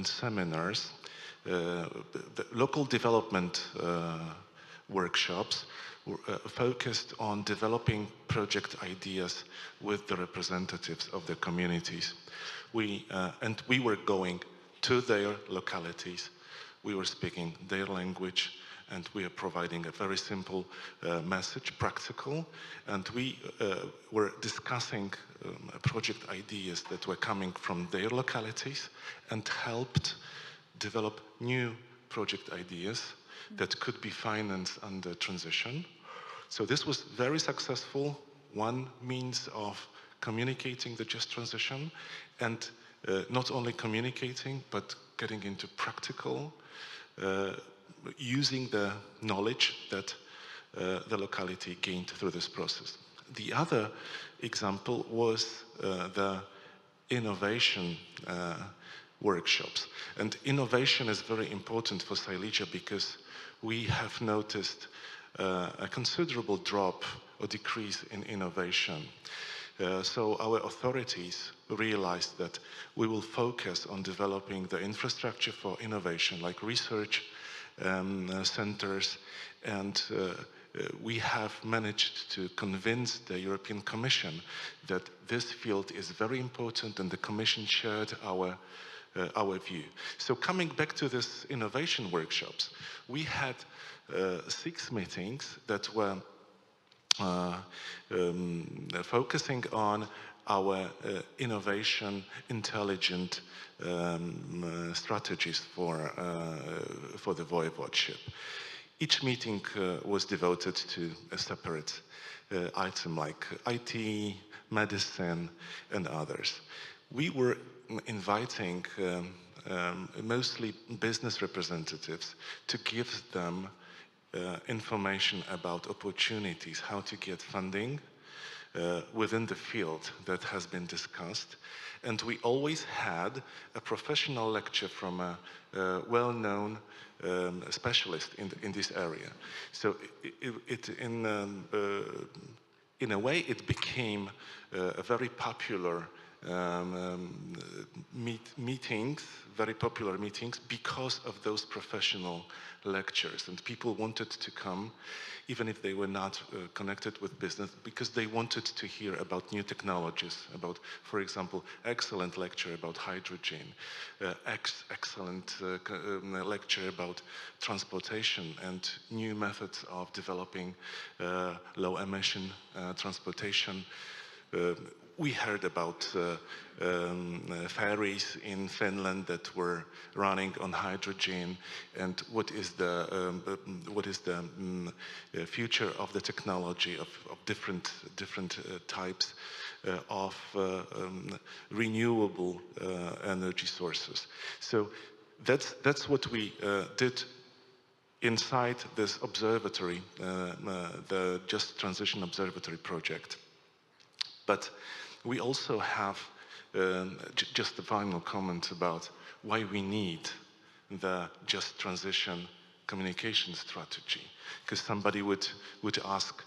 seminars the local development workshops focused on developing project ideas with the representatives of the communities. And we were going to their localities, we were speaking their language, and we are providing a very simple message, practical, and we were discussing project ideas that were coming from their localities and helped develop new project ideas that could be financed under transition. So this was very successful, one means of communicating the just transition, and not only communicating, but getting into practical, using the knowledge that the locality gained through this process. The other example was the innovation workshops. And innovation is very important for Silesia because we have noticed a considerable drop or decrease in innovation. So our authorities realized that we will focus on developing the infrastructure for innovation, like research centers, and we have managed to convince the European Commission that this field is very important, and the Commission shared our view. So coming back to this innovation workshops, we had 6 meetings that were focusing on our innovation intelligent strategies for the voivodeship. Each meeting was devoted to a separate item like IT, medicine, and others. We were inviting mostly business representatives to give them information about opportunities, how to get funding within the field that has been discussed. And we always had a professional lecture from a well-known specialist in this area. So in a way, it became a very popular meetings, very popular meetings, because of those professional lectures. And people wanted to come, even if they were not connected with business, because they wanted to hear about new technologies, about, for example, excellent lecture about hydrogen, excellent lecture about transportation and new methods of developing low-emission transportation. We heard about ferries in Finland that were running on hydrogen, and what is the future of the technology of different types of renewable energy sources. So that's what we did inside this observatory, the Just Transition Observatory project. But we also have just a final comment about why we need the Just Transition communication strategy. Because somebody would ask,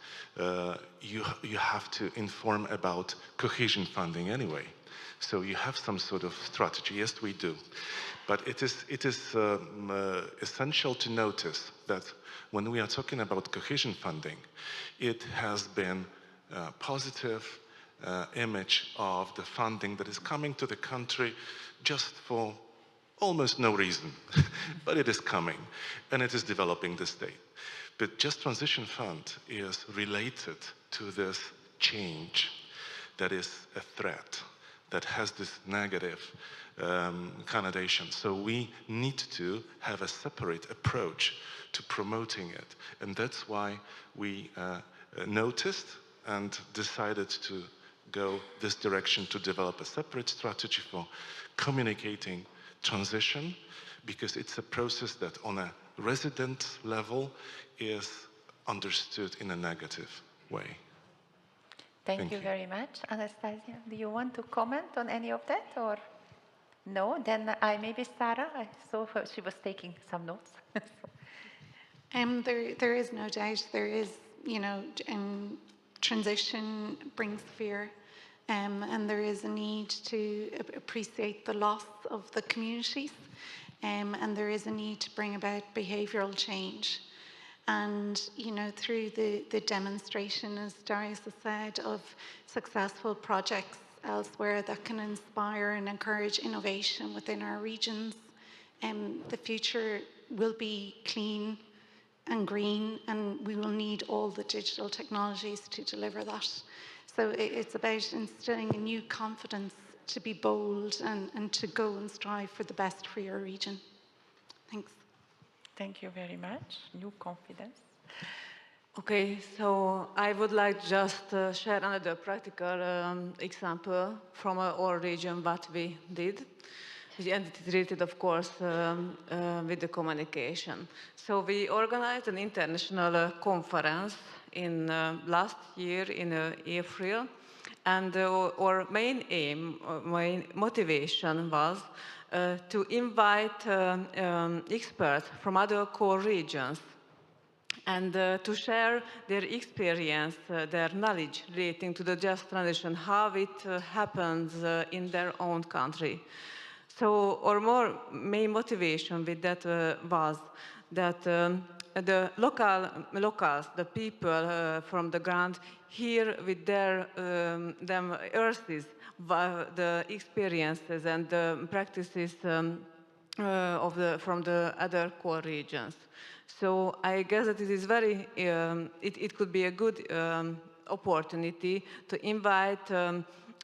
you have to inform about cohesion funding anyway. So you have some sort of strategy. Yes, we do. But it is essential to notice that when we are talking about cohesion funding, it has been positive image of the funding that is coming to the country just for almost no reason, but it is coming and it is developing the state. But Just Transition Fund is related to this change that is a threat, that has this negative connotation. So we need to have a separate approach to promoting it. And that's why we noticed and decided to go this direction, to develop a separate strategy for communicating transition, because it's a process that on a resident level is understood in a negative way. Thank you very much. Anastasia, do you want to comment on any of that, or no? Then maybe Sarah, I saw her, she was taking some notes. There is no doubt, there is, transition brings fear, and there is a need to appreciate the loss of the communities. and there is a need to bring about behavioural change. And, you know, through the demonstration, as Darius has said, of successful projects elsewhere that can inspire and encourage innovation within our regions, the future will be clean and green, and we will need all the digital technologies to deliver that. So it's about instilling a new confidence to be bold and to go and strive for the best for your region. Thanks. Thank you very much. New confidence. Okay, so I would like just share another practical example from our region, what we did. And it is related, of course, with the communication. So we organized an international conference in last year in April. And our main aim, main motivation was to invite experts from other core regions and to share their experience, their knowledge relating to the just transition, how it happens in their own country. So our main motivation with that was that the locals, the people from the ground, here with their them earths, the experiences and the practices from the other core regions. So I guess that it is very, it could be a good opportunity to invite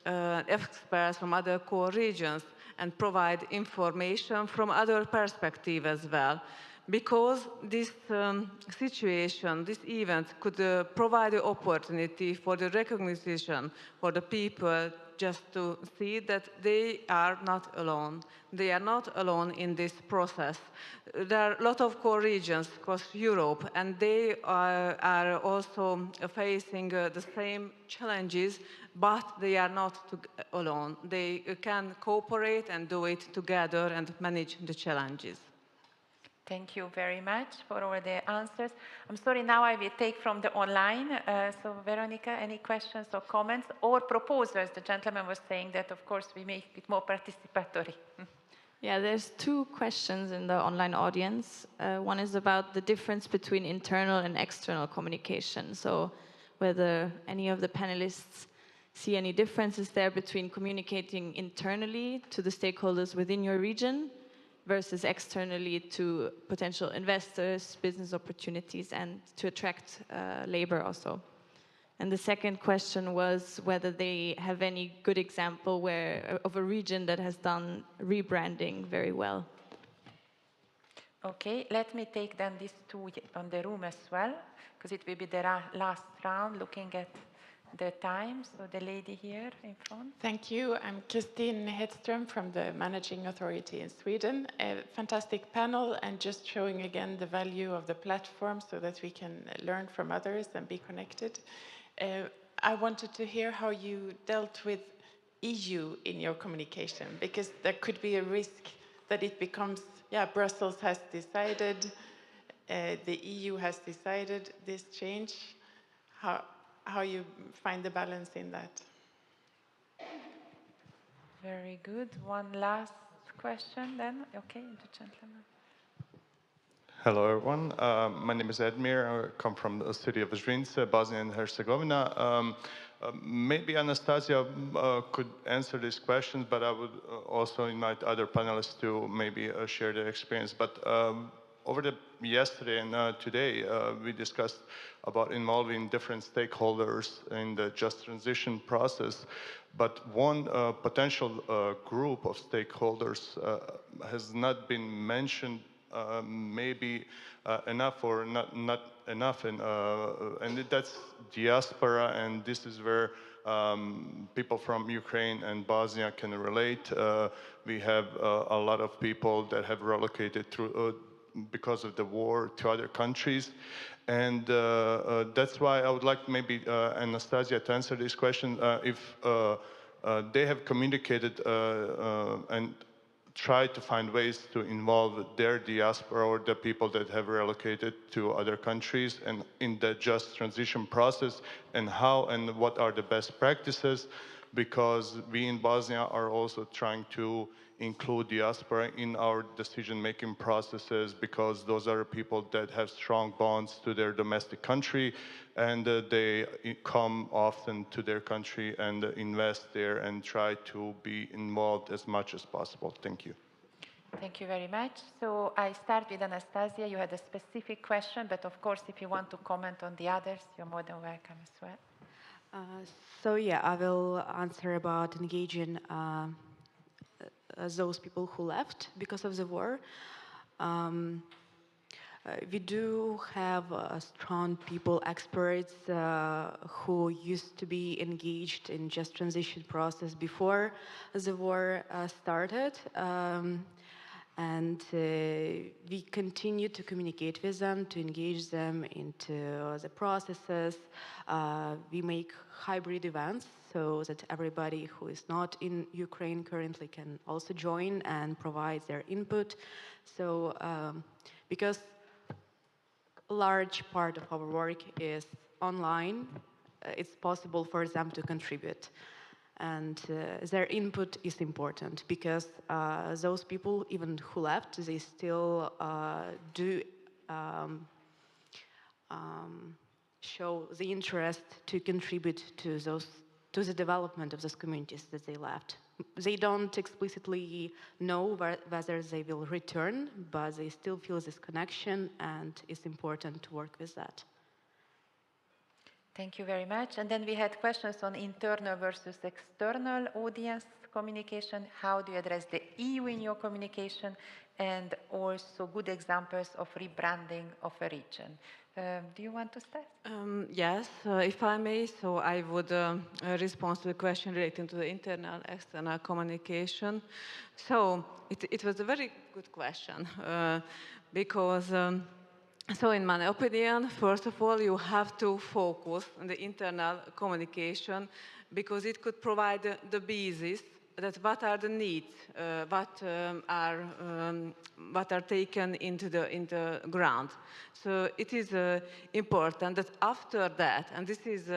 experts from other core regions and provide information from other perspectives as well. Because this situation, this event could provide the opportunity for the recognition for the people just to see that they are not alone. They are not alone in this process. There are a lot of core regions across Europe, and they are also facing the same challenges, but they are not alone. They can cooperate and do it together and manage the challenges. Thank you very much for all the answers. I'm sorry, now I will take from the online. So Veronica, any questions or comments or proposals? The gentleman was saying that, of course, we make it more participatory. Yeah, there's two questions in the online audience. One is about the difference between internal and external communication. So whether any of the panelists see any differences there between communicating internally to the stakeholders within your region versus externally to potential investors, business opportunities, and to attract labor also. And the second question was whether they have any good example of a region that has done rebranding very well. Okay, let me take then these two on the room as well, because it will be the last round, looking at the time. So the lady here in front. Thank you. I'm Christine Hedström from the Managing Authority in Sweden. A fantastic panel, and just showing again the value of the platform so that we can learn from others and be connected. I wanted to hear how you dealt with EU in your communication, because there could be a risk that it becomes, yeah, Brussels has decided, the EU has decided this change. How you find the balance in that? Very good. One last question then. Okay, the gentleman. Hello, everyone. My name is Edmir. I come from the city of Zrinjce, Bosnia and Herzegovina. Maybe Anastasia could answer these questions, but I would also invite other panelists to maybe share their experience. But yesterday and today, we discussed about involving different stakeholders in the just transition process. But one potential group of stakeholders has not been mentioned, maybe enough or not enough, and that's diaspora, and this is where people from Ukraine and Bosnia can relate. We have a lot of people that have relocated through because of the war to other countries. And that's why I would like maybe Anastasia to answer this question. If they have communicated and tried to find ways to involve their diaspora or the people that have relocated to other countries and in the just transition process, and how and what are the best practices, because we in Bosnia are also trying to include diaspora in our decision-making processes, because those are people that have strong bonds to their domestic country, and they come often to their country and invest there and try to be involved as much as possible. Thank you. Thank you very much. So I start with Anastasia. You had a specific question, but of course, if you want to comment on the others, you're more than welcome as well. So yeah, I will answer about engaging those people who left because of the war. We do have strong people, experts who used to be engaged in just transition process before the war started. And we continue to communicate with them, to engage them into the processes. We make hybrid events so that everybody who is not in Ukraine currently can also join and provide their input. So, because a large part of our work is online, it's possible for them to contribute. And their input is important, because those people, even who left, they still do show the interest to contribute to the development of those communities that they left. They don't explicitly know whether they will return, but they still feel this connection, and it's important to work with that. Thank you very much. And then we had questions on internal versus external audience communication. How do you address the EU in your communication? And also good examples of rebranding of a region. Do you want to start? Yes, if I may, so I would respond to the question relating to the internal, external communication. So it was a very good question, because so in my opinion, first of all, you have to focus on the internal communication, because it could provide the basis that what are the needs, what are taken into the ground. So it is important that after that, and this is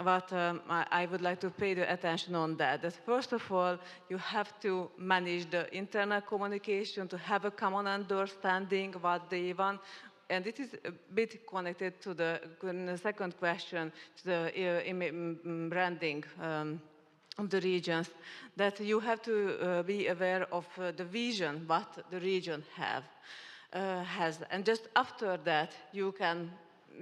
what I would like to pay the attention on, that first of all, you have to manage the internal communication, to have a common understanding what they want. And it is a bit connected to the second question, to the branding of the regions, that you have to be aware of the vision what the region has. And just after that, you can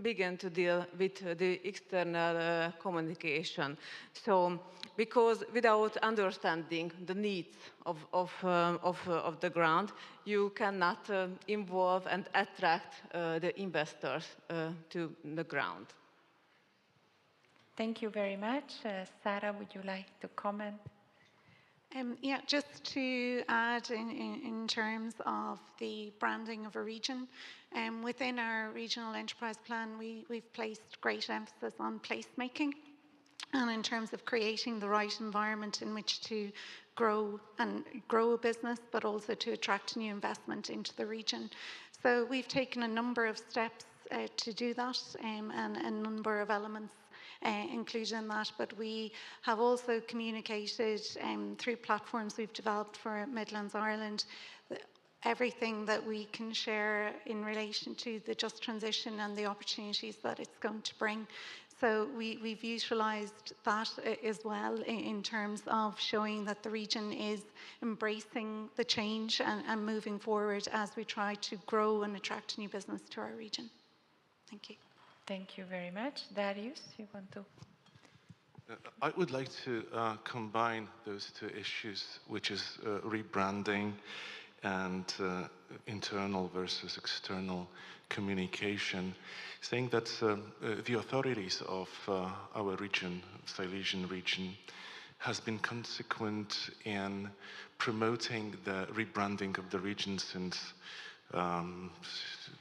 begin to deal with the external communication. So, because without understanding the needs of the ground, you cannot involve and attract the investors to the ground. Thank you very much. Sarah, would you like to comment? Yeah, just to add in terms of the branding of a region, within our regional enterprise plan, we've placed great emphasis on placemaking, and in terms of creating the right environment in which to grow a business, but also to attract new investment into the region. So we've taken a number of steps to do that, and a number of elements included in that, but we have also communicated through platforms we've developed for Midlands Ireland, everything that we can share in relation to the just transition and the opportunities that it's going to bring. So we've utilised that as well in terms of showing that the region is embracing the change and moving forward as we try to grow and attract new business to our region. Thank you. Thank you very much. Darius, you want to? I would like to combine those two issues, which is rebranding and internal versus external communication, saying that the authorities of our region, Silesian region, has been consequent in promoting the rebranding of the region since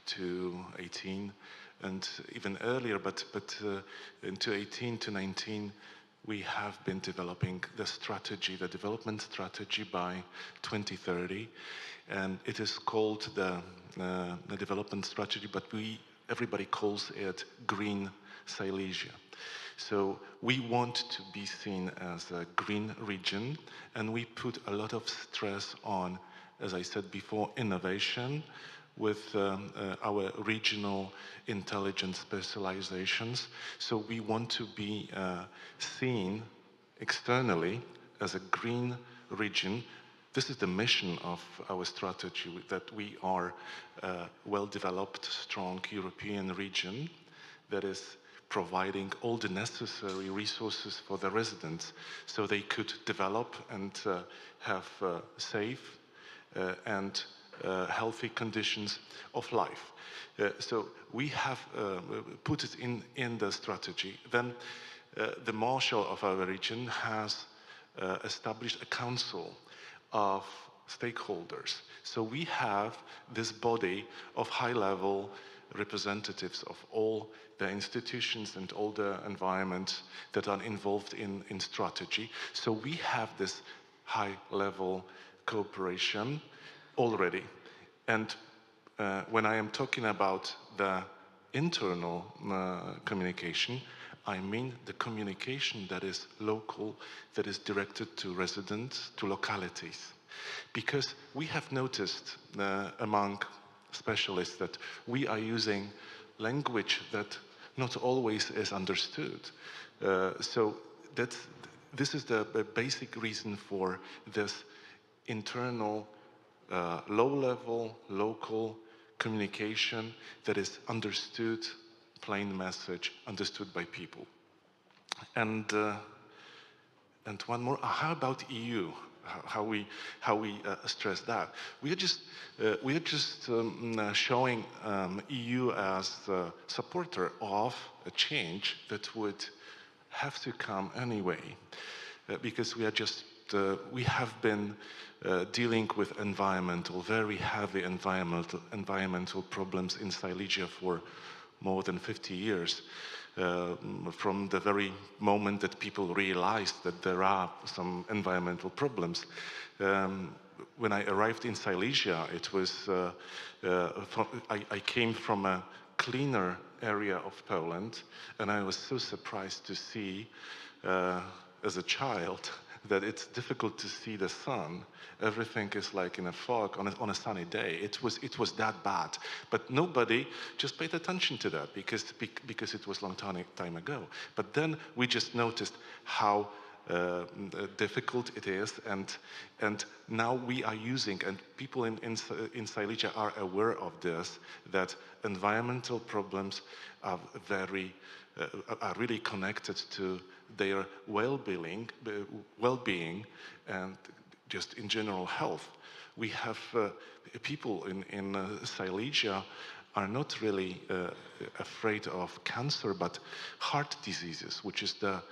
2018 and even earlier, but in 2018 to 19, we have been developing the strategy, the development strategy by 2030, and it is called the development strategy, but we everybody calls it green Silesia. So we want to be seen as a green region, and we put a lot of stress on, as I said before, innovation with our regional intelligence specializations. So we want to be seen externally as a green region. This is the mission of our strategy, that we are a well-developed, strong European region that is providing all the necessary resources for the residents so they could develop and have safe and healthy conditions of life. So we have put it in the strategy. Then the Marshal of our region has established a council of stakeholders. So we have this body of high-level representatives of all the institutions and all the environments that are involved in strategy. So we have this high-level cooperation already. And when I am talking about the internal communication, I mean the communication that is local, that is directed to residents, to localities. Because we have noticed among specialists that we are using language that not always is understood. So this is the basic reason for this internal, low-level, local communication that is understood, plain message, understood by people. And one more, how about EU? How we stress that? We are just showing EU as a supporter of a change that would have to come anyway, because we have been dealing with very heavy environmental problems in Silesia for more than 50 years. From the very moment that people realized that there are some environmental problems. When I arrived in Silesia, it was, I came from a cleaner area of Poland, and I was so surprised to see, as a child, that it's difficult to see the sun. Everything is like in a fog on a sunny day. It was that bad, but nobody just paid attention to that because it was a long time ago. But then we just noticed how difficult it is, and now we are using, and people in Silesia are aware of this, that environmental problems are really connected to their well-being and just in general health. We have people in Silesia are not really afraid of cancer, but heart diseases, which is the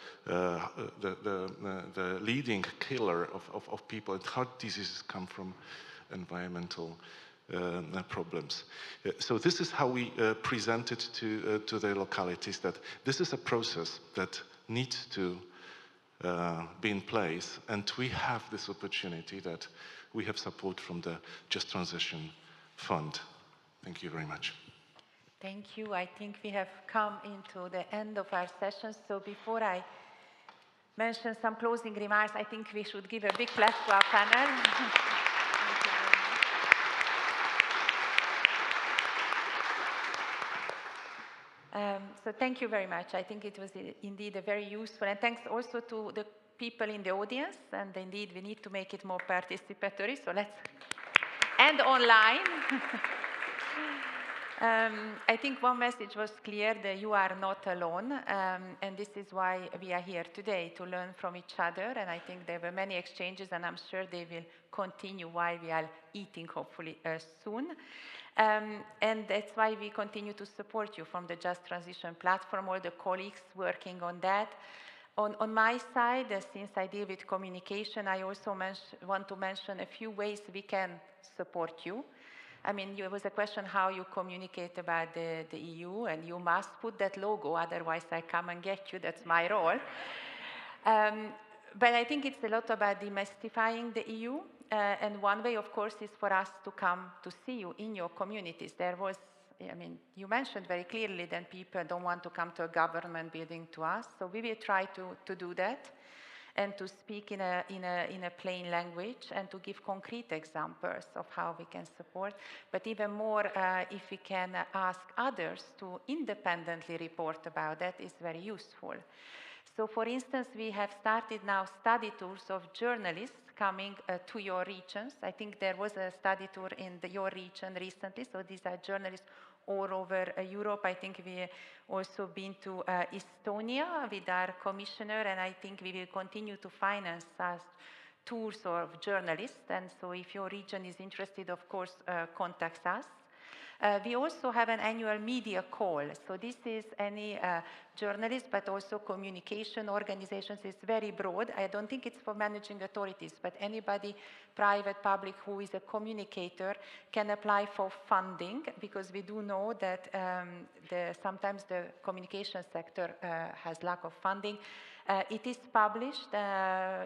leading killer of people. And heart diseases come from environmental problems. So this is how we present it to the localities, that this is a process that needs to be in place, and we have this opportunity that we have support from the Just Transition Fund. Thank you very much. Thank you. I think we have come into the end of our session, so before I mention some closing remarks, I think we should give a big clap to our panel. So thank you very much. I think it was indeed a very useful, and thanks also to the people in the audience, and indeed we need to make it more participatory, so let's, and online. I think one message was clear, that you are not alone, and this is why we are here today, to learn from each other, and I think there were many exchanges, and I'm sure they will continue while we are eating, hopefully soon. And that's why we continue to support you from the Just Transition platform, all the colleagues working on that. On my side, since I deal with communication, I also want to mention a few ways we can support you. I mean, there was a question how you communicate about the EU, and you must put that logo, otherwise I come and get you, that's my role. But I think it's a lot about demystifying the EU, and one way, of course, is for us to come to see you in your communities. There was I mean, you mentioned very clearly that people don't want to come to a government building to us, so we will try to do that and to speak in a plain language and to give concrete examples of how we can support. But even more, if we can ask others to independently report about that, is very useful. So for instance, we have started now study tours of journalists coming to your regions. I think there was a study tour in your region recently, so these are journalists all over Europe. I think we also been to Estonia with our commissioner, and I think we will continue to finance tours of journalists. And so if your region is interested, of course, contact us. We also have an annual media call. So this is any journalist, but also communication organizations. It's very broad. I don't think it's for managing authorities, but anybody, private, public, who is a communicator can apply for funding, because we do know that sometimes the communication sector has lack of funding. It is published.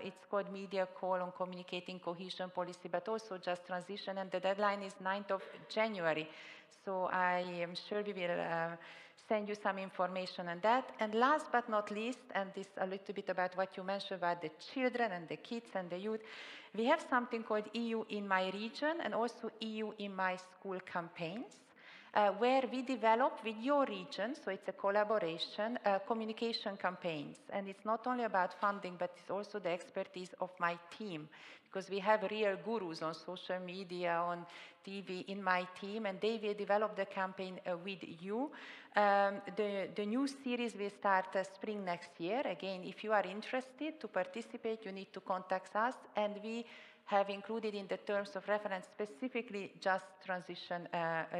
It's called Media Call on Communicating Cohesion Policy, but also Just Transition, and the deadline is 9th of January. So I am sure we will send you some information on that. And last but not least, and this a little bit about what you mentioned about the children and the kids and the youth, we have something called EU in my region and also EU in my school campaigns, where we develop with your region, so it's a collaboration, communication campaigns. And it's not only about funding, but it's also the expertise of my team, because we have real gurus on social media, on TV in my team, and they will develop the campaign with you. The new series will start spring next year. Again, if you are interested to participate, you need to contact us, and we have included in the terms of reference specifically Just Transition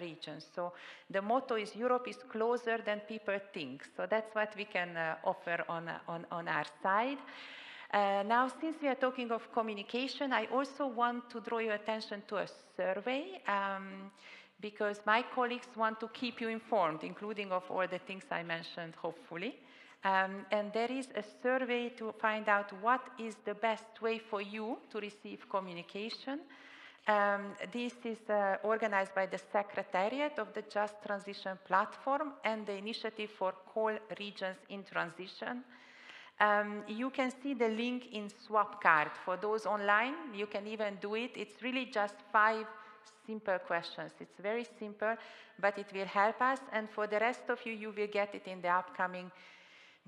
regions. So the motto is Europe is closer than people think. So that's what we can offer on our side. Now, since we are talking of communication, I also want to draw your attention to a survey, because my colleagues want to keep you informed, including of all the things I mentioned, hopefully. And there is a survey to find out what is the best way for you to receive communication. This is organized by the Secretariat of the Just Transition Platform and the Initiative for Coal Regions in Transition. You can see the link in Swapcard. For those online, you can even do it. It's really just 5 simple questions. It's very simple, but it will help us. And for the rest of you, you will get it in the upcoming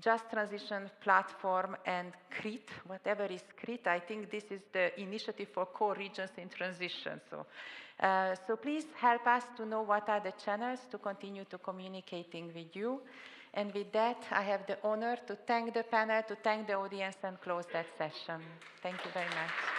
Just Transition Platform and CRIT, whatever is CRIT. I think this is the Initiative for Core Regions in Transition. So please help us to know what are the channels to continue to communicating with you. And with that, I have the honor to thank the panel, to thank the audience, and close that session. Thank you very much.